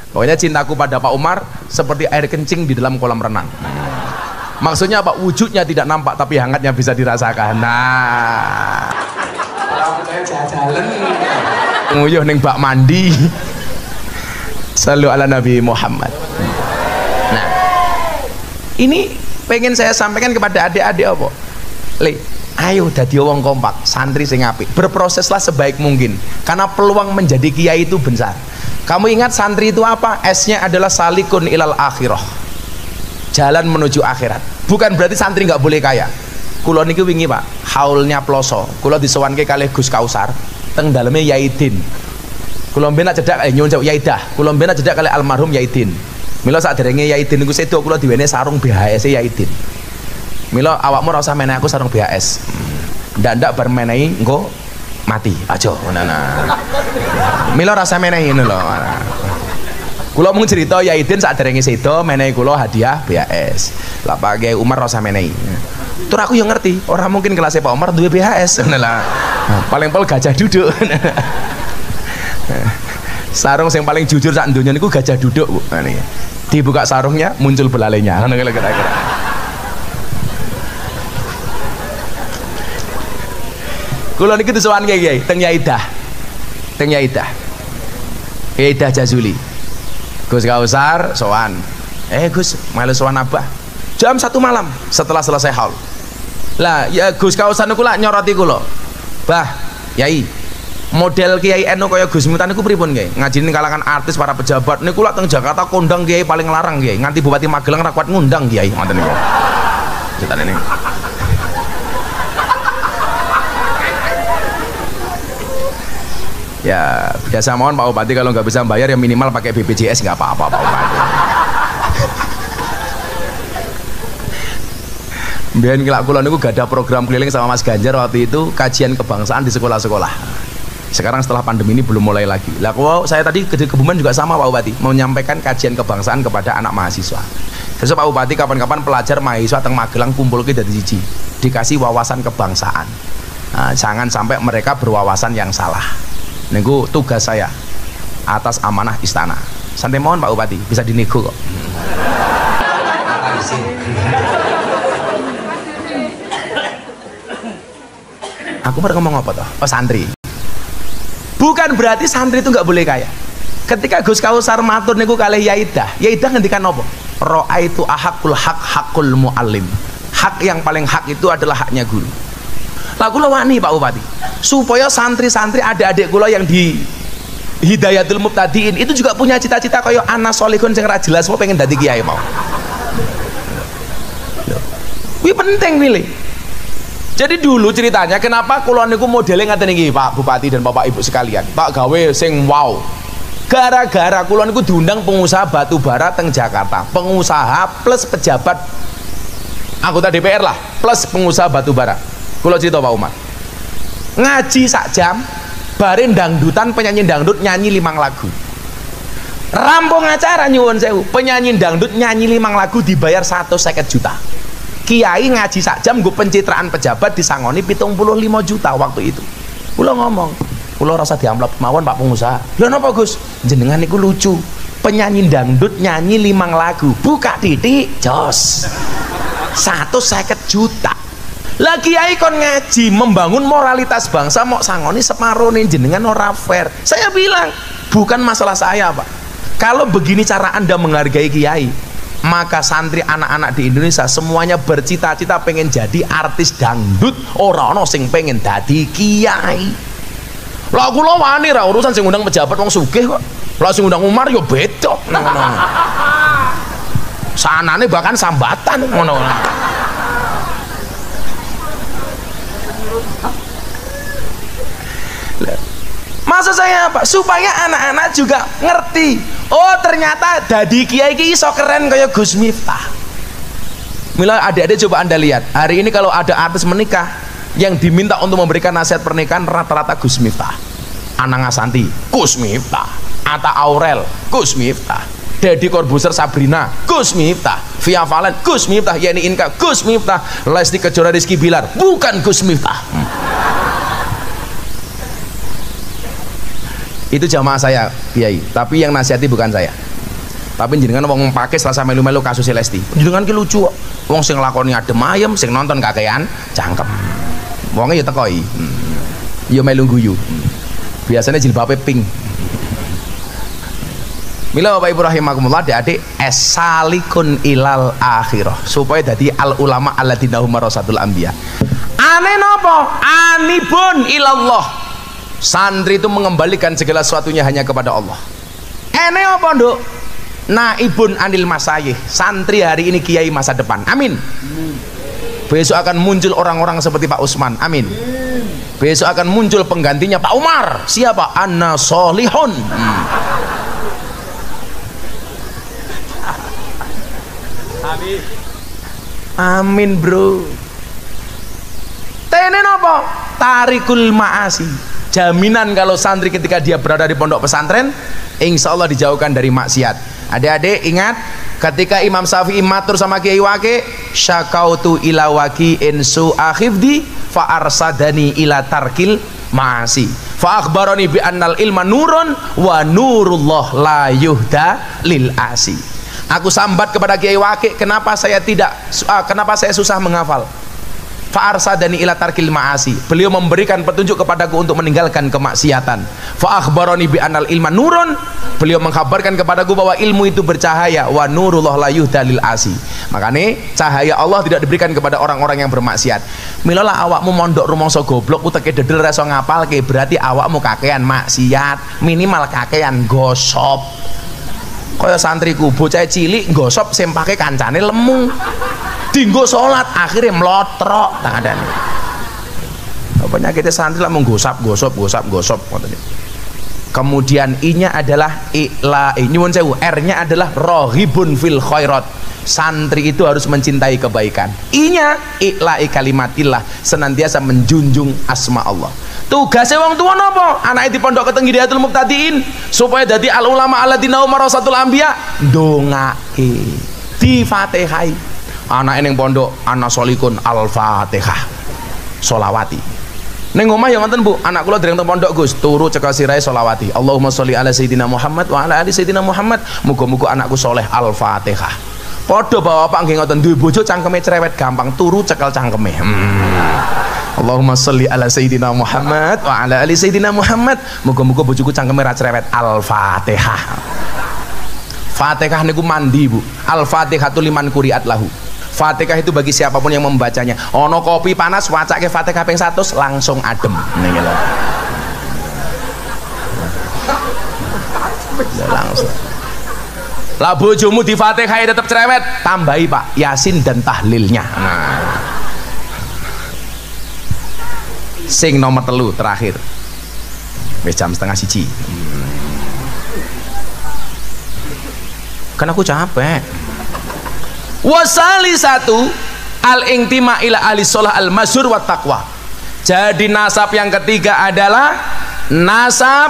Pokoknya cintaku pada Pak Umar seperti air kencing di dalam kolam renang. Maksudnya apa? Wujudnya tidak nampak tapi hangatnya bisa dirasakan. Nah, kalau saya jalan nguyuh ning bak mandi. Sallu ala Nabi Muhammad. Nah, ini pengen saya sampaikan kepada adik-adik apa? Ayo dadi wong kompak, santri sing apik. Berproseslah sebaik mungkin karena peluang menjadi kiai itu besar. Kamu ingat santri itu apa? S-nya adalah salikun ilal akhirah. Jalan menuju akhirat. Bukan berarti santri nggak boleh kaya. Kulo niki wingi Pak, haulnya ploso. Kulo disowanke kalih Gus Kausar teng daleme Yaidin. Kulo mben cedak nyuwun sewu Yaidah. Kulo mben cedak kalih almarhum Yaidin. Mila saderenge Yaidin niku sedo kulo diwene sarung BHS Yaidin. Milo awakmu ora usah menehi aku sarung BHS. Ndak bar menehi engko mati. Aja ngono. Milo ora usah menehi ngono lho. Kula mung cerita Yaidin saderenge sedo menehi kula hadiah BHS. Lah Pak Kiai Umar ora usah menehi. Tur aku yo ngerti, ora mungkin kelasnya Pak Umar duwe BHS ngono lah. Paling pol gajah duduk. Sarung yang paling jujur sak donya niku gajah duduk, Bu. Dibuka sarungnya muncul belalainya. Ngono kira-kira. Kulo niki disowan Kiai teng Yaidah. Teng Yaidah. Yaidah Jazuli. Gus Kausar sowan. Gus, melu sowan Abah. Jam 1 malam setelah selesai haul. Lah, ya Gus Kausar niku lak nyoroti kula. Bah, Yai, model Kiai NU kaya Gus Miftah niku pripun Kiai? Ngajine kalangan artis para pejabat niku lak teng Jakarta kondang Kiai paling larang Kiai. Nganti Bupati Magelang ra kuat ngundang Kiai ngoten niku. Ceritane niku. Ya biasa mohon Pak Bupati kalau nggak bisa bayar ya minimal pakai BPJS nggak apa-apa Pak Bupati. Biar kila kulon itu gak ada program keliling sama Mas Ganjar waktu itu kajian kebangsaan di sekolah-sekolah. Sekarang setelah pandemi ini belum mulai lagi. Lah kalau saya tadi ke Kebumen juga sama Pak Bupati menyampaikan kajian kebangsaan kepada anak mahasiswa. Besok Pak Bupati kapan-kapan pelajar mahasiswa teng Magelang kumpul ke dari siji dikasih wawasan kebangsaan. Nah, jangan sampai mereka berwawasan yang salah. Niku tugas saya atas amanah istana. Santai mohon Pak Bupati, bisa dinego kok. Aku baru ngomong apa toh? Oh santri. Bukan berarti santri itu nggak boleh kaya. Ketika Gus Kausar matur niku kalih Yaidah ngendikan apa? Ra'aitu ahakul hakul muallim. Hak yang paling hak itu adalah haknya guru. Lah kula wani Pak Bupati supaya santri-santri adik-adik kula yang di Hidayatul Mubtadiin itu juga punya cita-cita kaya ana solihun sing ra jelas mau pengen dadi kiai mau. Kuwi penting pilih. Jadi dulu ceritanya kenapa kula niku modele ngaten iki Pak Bupati dan Bapak Ibu sekalian. Tak gawe sing wow. Gara-gara kula niku diundang pengusaha batu bara teng Jakarta. Pengusaha plus pejabat anggota DPR lah plus pengusaha batu bara. Kula cerita Pak Umar ngaji sak jam bare dangdutan penyanyi dangdut nyanyi 5 lagu rampung acara nyuwun sewu penyanyi dangdut nyanyi 5 lagu dibayar 150 juta kiai ngaji sak jam gue pencitraan pejabat disangoni 75 juta waktu itu. Kula ngomong kula rasa diamplop mawon Pak pengusaha lho napa Gus jenengan niku lucu penyanyi dangdut nyanyi 5 lagu buka titik jos 150 juta. Lah kiai kon ngaji membangun moralitas bangsa mau sangoni separuh nih jenengan ora fair. Saya bilang bukan masalah saya Pak. Kalau begini cara Anda menghargai kiai, maka santri anak-anak di Indonesia semuanya bercita-cita pengen jadi artis dangdut, ora ono sing pengen dadi kiai. Lah kula wani ra urusan sing ngundang pejabat wong sugih kok. Lah sing ngundang Umar yo beda. Ngono. Sanane bahkan sambatan ngono. Maksud saya apa? Supaya anak-anak juga ngerti. Oh ternyata dadi kiai ki iso keren kayak Gus Miftah. Mila adik-adik coba Anda lihat. Hari ini kalau ada artis menikah yang diminta untuk memberikan nasihat pernikahan rata-rata Gus Miftah. Anang Asanti, Gus Miftah. Atta Aurel, Gus Miftah. Deddy Corbuzier Sabrina, Gus Miftah. Via Valen, Gus Miftah. Yeni Inka, Gus Miftah. Lesti Kejora Rizky Bilar, bukan Gus Miftah. Itu jamaah saya Kiai, tapi yang nasihati bukan saya. Tapi jenengan wong pakai selasa melu-melu kasus Lesti. Jenengan ki lucu kok. Wong sing lakoni adem ayem, sing nonton kakean cangkem. Wonge ya tekoi. Ya melu guyu. Biasanya jilbabe pink. Mila Bapak Ibu rahimakumullah, adik-adik, esalikun ilal akhirah, supaya dadi al ulama alladzina hum warasatul anbiya. Ane napa? Anibun ilallah. Santri itu mengembalikan segala sesuatunya hanya kepada Allah. Ene apa, Nduk? Naibun anil masayih. Santri hari ini kiai masa depan. Amin. Besok akan muncul orang-orang seperti Pak Usman. Amin. Besok akan muncul penggantinya Pak Umar. Siapa? Anna solihun. Amin. Amin, bro. Tenen apa? Tarikul ma'asi. Jaminan kalau santri ketika dia berada di pondok pesantren, insya Allah dijauhkan dari maksiat. Adik-adik ingat, ketika Imam Syafi'i matur sama Kiai Waqi, syakautu ila waqi insu akhifdi fa arsadani ila tarkil ma'asi fa akhbarani bi annal ilma nurun wa nurullah la yuhda lil asi. Aku sambat kepada Kiai Waqi, kenapa saya susah menghafal? Fa arsadani ila tarkil ma'asi. Beliau memberikan petunjuk kepadaku untuk meninggalkan kemaksiatan. Fa akhbarani bi annal ilma nurun. Beliau mengkabarkan kepadaku bahwa ilmu itu bercahaya, wa nurullah la yuhda lil asi. Makanya cahaya Allah tidak diberikan kepada orang-orang yang bermaksiat. Milolah awakmu mondok rumangsa goblok uteke dedel reso ngapalke, berarti awakmu kakean maksiat, minimal kakean gosop. Kaya santriku bocah cilik gosop sempake kancane lemu. Dinggo sholat akhirnya melotrok tak ada nih. Penyakitnya santri lah menggosap. Kemudian I-nya adalah nyuwun sewu, R-nya adalah rohibun fil khairat. Santri itu harus mencintai kebaikan. I-nya ikla'i kalimatillah, senantiasa menjunjung asma Allah. Tugasnya wong tua napa? Anake di pondok keteng Hidayatul Muqtadiin supaya dadi al ulama alladzina hum warasatul anbiya, ndongake di Fatihai. Anak ning pondok ana solikun al-Fatihah solawati. Ning omah ya ngoten Bu, anak kula dereng teng pondok Gus, turu cekal sirahe solawati. Allahumma sholli ala sayyidina Muhammad wa ala ali sayyidina Muhammad. Muga-muga anakku soleh al-Fatihah. Padha bapak nggih ngoten, duwe bojo cangkeme cerewet gampang, turu cekel cangkeme. Allahumma sholli ala sayyidina Muhammad wa ala ali sayyidina Muhammad. Muga-muga bojoku cangkeme ra cerewet al-Fatihah. Fatihah niku mandi Bu. Al-Fatihatu liman quri'at lahu. Fatihah itu bagi siapapun yang membacanya. Ono kopi panas wacake Fatihah ping 100 langsung adem. Niki lho. Langsung. Lah bojomu di Fatihah tetap cerewet, tambahi Pak Yasin dan tahlilnya. Nah. Sing nomor 3 terakhir. Wis jam 12:30. Kan aku capek. Wasali satu al-intima ila ahli sholah al-mazhur wa taqwa. Jadi nasab yang ketiga adalah nasab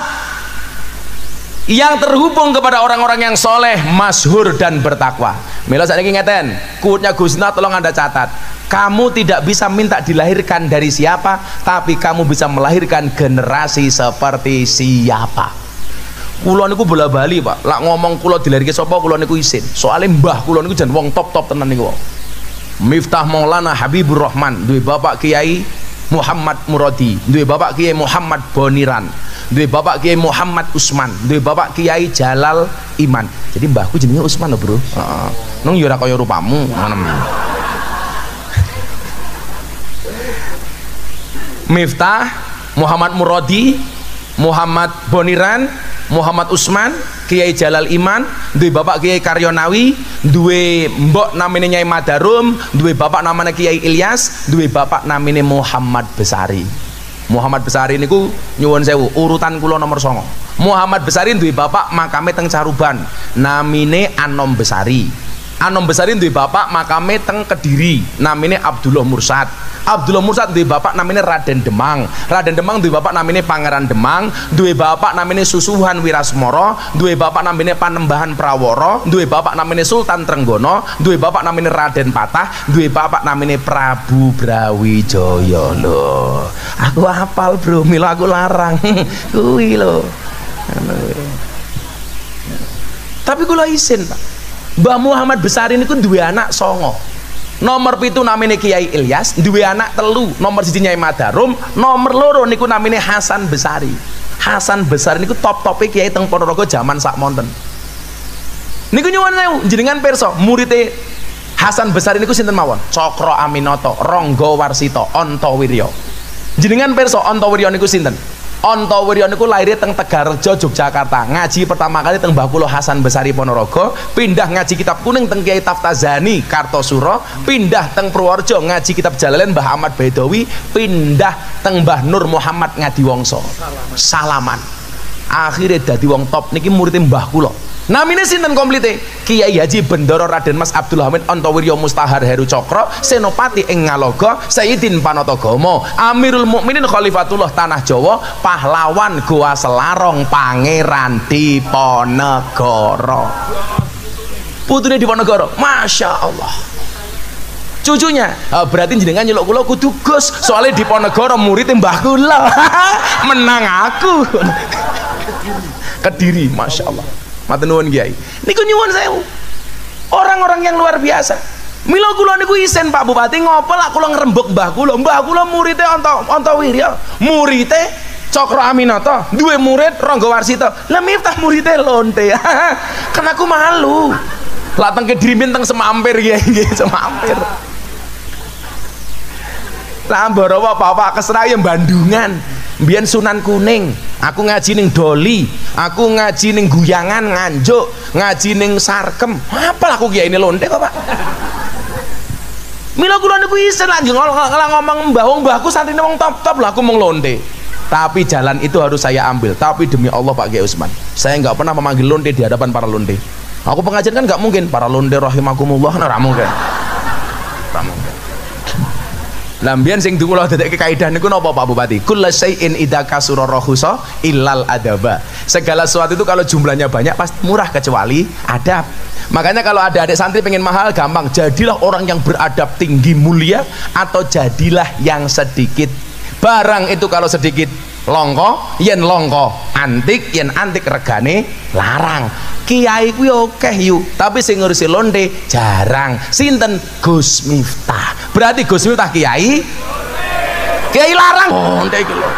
yang terhubung kepada orang-orang yang soleh, masyhur dan bertakwa. Mila saiki ngeten, quote-nya Gusna tolong Anda catat. Kamu tidak bisa minta dilahirkan dari siapa, tapi kamu bisa melahirkan generasi seperti siapa. Kula niku bola bali Pak, lak ngomong kula dilahirke sapa kula niku isin. Soale mbah kula niku jan wong top-top tenan niku. Miftah Maulana Habibur Rahman, duwe bapak Kiai Muhammad Muradi, duwe bapak Kiai Muhammad Boniran, duwe bapak Kiai Muhammad Usman, duwe bapak Kiai Jalal Iman. Jadi mbahku jenenge Usman lho, Bro. Heeh. Nung yo ora kaya rupamu, ngono. Miftah Muhammad Muradi, Muhammad Boniran, Muhammad Usman, Kiai Jalal Iman, duwe bapak Kiai Karyonawi, duwe mbok namine Nyai Madarum, duwe bapak namanya Kiai Ilyas, duwe bapak namine Muhammad Besari. Muhammad Besari niku nyuwun sewu, urutan kula nomor 9. Muhammad Besari duwe bapak makame teng Caruban, namine Anom Besari. Anom Besari duwe bapak makame teng Kediri, namine Abdullah Mursad. Abdullah Mursad duwe bapak namine Raden Demang. Raden Demang duwe bapak namine Pangeran Demang, duwe bapak namine Susuhan Wirasmara, duwe bapak namine Panembahan Prawara, duwe bapak namine Sultan Trenggono, duwe bapak namine Raden Patah, duwe bapak namine Prabu Brawijaya. Lho, aku hafal Bro, mila aku larang. Kuwi lho. Tapi kula isin Pak, Mbah Muhammad Besari niku duwe anak songo. Nomor 7 namine Kiai Ilyas, duwe anak telu, nomor 1 Nyai Madarum, nomor 2 niku namine Hasan Besari. Hasan Besari niku top-tope kiai teng Ponorogo zaman sakmonten. Niku nyuwun sewu jenengan pirsa murite Hasan Besari niku sinten mawon? Cokro Aminoto, Ronggo Warsito, Antawirya. Jenengan pirsa Antawirya niku sinten? Antawirya niku lahir teng Tegarrejo Yogyakarta. Ngaji pertama kali teng Mbah kula Hasan Besari Ponorogo, pindah ngaji kitab kuning teng Kiai Taftazani Kartosuro, pindah teng Purworejo ngaji kitab Jalalain Mbah Ahmad Baidowi, pindah teng Mbah Nur Muhammad Ngadiwongso. Salaman. Akhirnya dadi wong top niki murid Mbah kula. Namine sinten komplite? Kiai Haji Bendoro Raden Mas Abdul Hamid Antawirya Mustahar Heru Cokro, Senopati ing Ngaloga, Sayyidin Panatagomo, Amirul Mukminin Khalifatullah Tanah Jawa, pahlawan Goa Selarong, Pangeran Diponegoro. Putune Diponegoro, Masya Allah. Cucunya, berarti jenengan nyeluk kula kudu Gus, soalnya Diponegoro murid Mbah kula. Menang aku. Kediri, Masya Allah. Matur nuwun Kiai. Niku nyuwun sewu. Orang-orang yang luar biasa. Mila kula niku isen Pak Bupati ngopo lak kula ngrembug mbah kula. Mbah kula murite Antawirya, murite Cokro Aminoto, duwe murid Ronggo Warsito. Lah Miftah murite lonte. Kan aku malu. Lah teng Kedirimin teng Semampir Kiai nggih, Semampir. Lah mbarawa Bapak Keserayan Bandungan. Mbiyen Sunan Kuning, aku ngaji ning Doli, aku ngaji ning Guyangan Nganjuk, ngaji ning Sarkem. Apal aku kiai ini lonte kok Pak. Mila kula niku isen lanjut ngomong mbahku santrine wong top-top lah aku mung lonte. Tapi jalan itu harus saya ambil. Tapi demi Allah Pak Kiai Usman, saya nggak pernah memanggil lonte di hadapan para lonte. Aku pengajian kan nggak mungkin para lonte rahimakumullah, ora mungkin. Ora mungkin. Lambian sing kula dadekke kaidah niku napa Pak Bupati? Kullu syai'in idza kasura rahusa illal adaba. Segala sesuatu itu kalau jumlahnya banyak pasti murah kecuali adab. Makanya kalau ada adik santri pengen mahal gampang, jadilah orang yang beradab tinggi mulia atau jadilah yang sedikit. Barang itu kalau sedikit longko, yen longko antik, yen antik regane larang. Kiai kuwi akeh yu, tapi sing ngurusi lonte jarang. Sinten? Gus Miftah. Berarti Gus Miftah kiai larang lonte iki lho.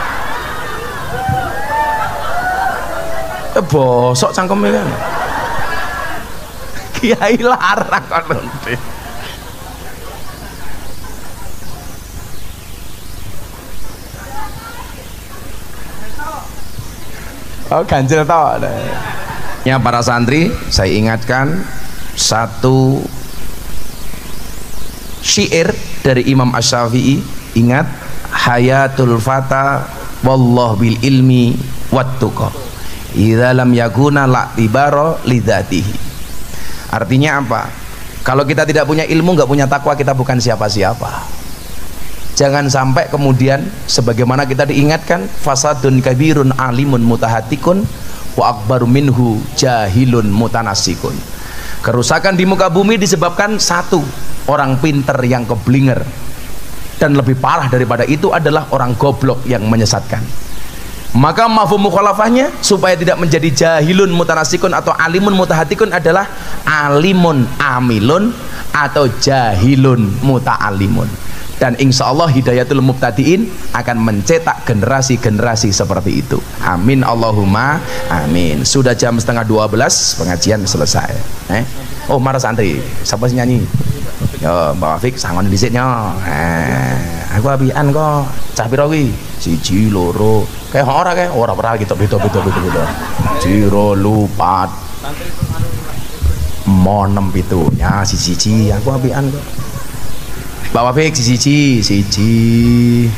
Bosok cangkeme kan. Kiai larang kok lonte. Oh ganjil tau. Ya para santri, saya ingatkan satu syair dari Imam Asy-Syafi'i. Ingat, hayatul fata wallah bil ilmi wattuqa idza lam yakuna la'tibaro lidzatihi. Artinya apa? Kalau kita tidak punya ilmu, nggak punya takwa, kita bukan siapa-siapa. Jangan sampai kemudian sebagaimana kita diingatkan, fasadun kabirun alimun mutahatikun wa akbaru minhu jahilun mutanassikun. Kerusakan di muka bumi disebabkan satu, orang pinter yang keblinger, dan lebih parah daripada itu adalah orang goblok yang menyesatkan. Maka mafhum mukhalafahnya supaya tidak menjadi jahilun mutanassikun atau alimun mutahatikun adalah alimun amilun atau jahilun muta'alimun. Dan insya Allah hidayatul mubtadiin akan mencetak generasi-generasi seperti itu. Amin Allahumma amin. Sudah jam 11:30 pengajian selesai. Oh marah santri, siapa sih nyanyi? Yo Mbak Wafik sangon dhisiknya. Aku apian kok. Cah pira kuwi? 1 2 kayak ora kayak ora pernah gitu beda. 0 4 mo 6 7 nya 1 aku apian kok. Mbak Wafik 1 2 3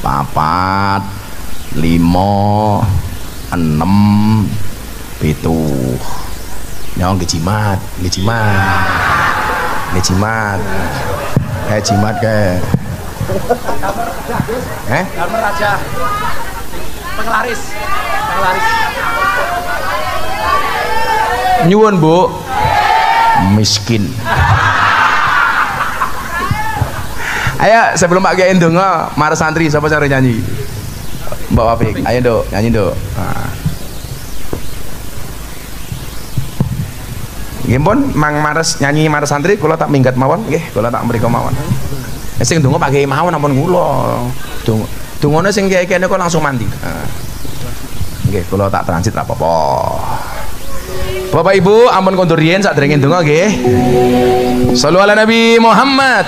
4 5 6 7 nyong jimat kayak Dharma Raja penglaris nyuwun Bu miskin. Ayo sebelum Pak Kiai ndonga marah santri siapa cara nyanyi? Mbak Wafik, ayo Dok, nyanyi Dok. Nah. Nggih pun mang mares nyanyi mares santri kula tak minggat mawon nggih, kula tak mriko mawon. Sing donga Pak Kiai mawon ampun kula. Dongane sing kiai kene kok langsung mandi. Nggih, kula tak transit ra apa-apa. Bapak Ibu ampun kondur riyen sadèrèngé donga nggih. Shallu ala Nabi Muhammad.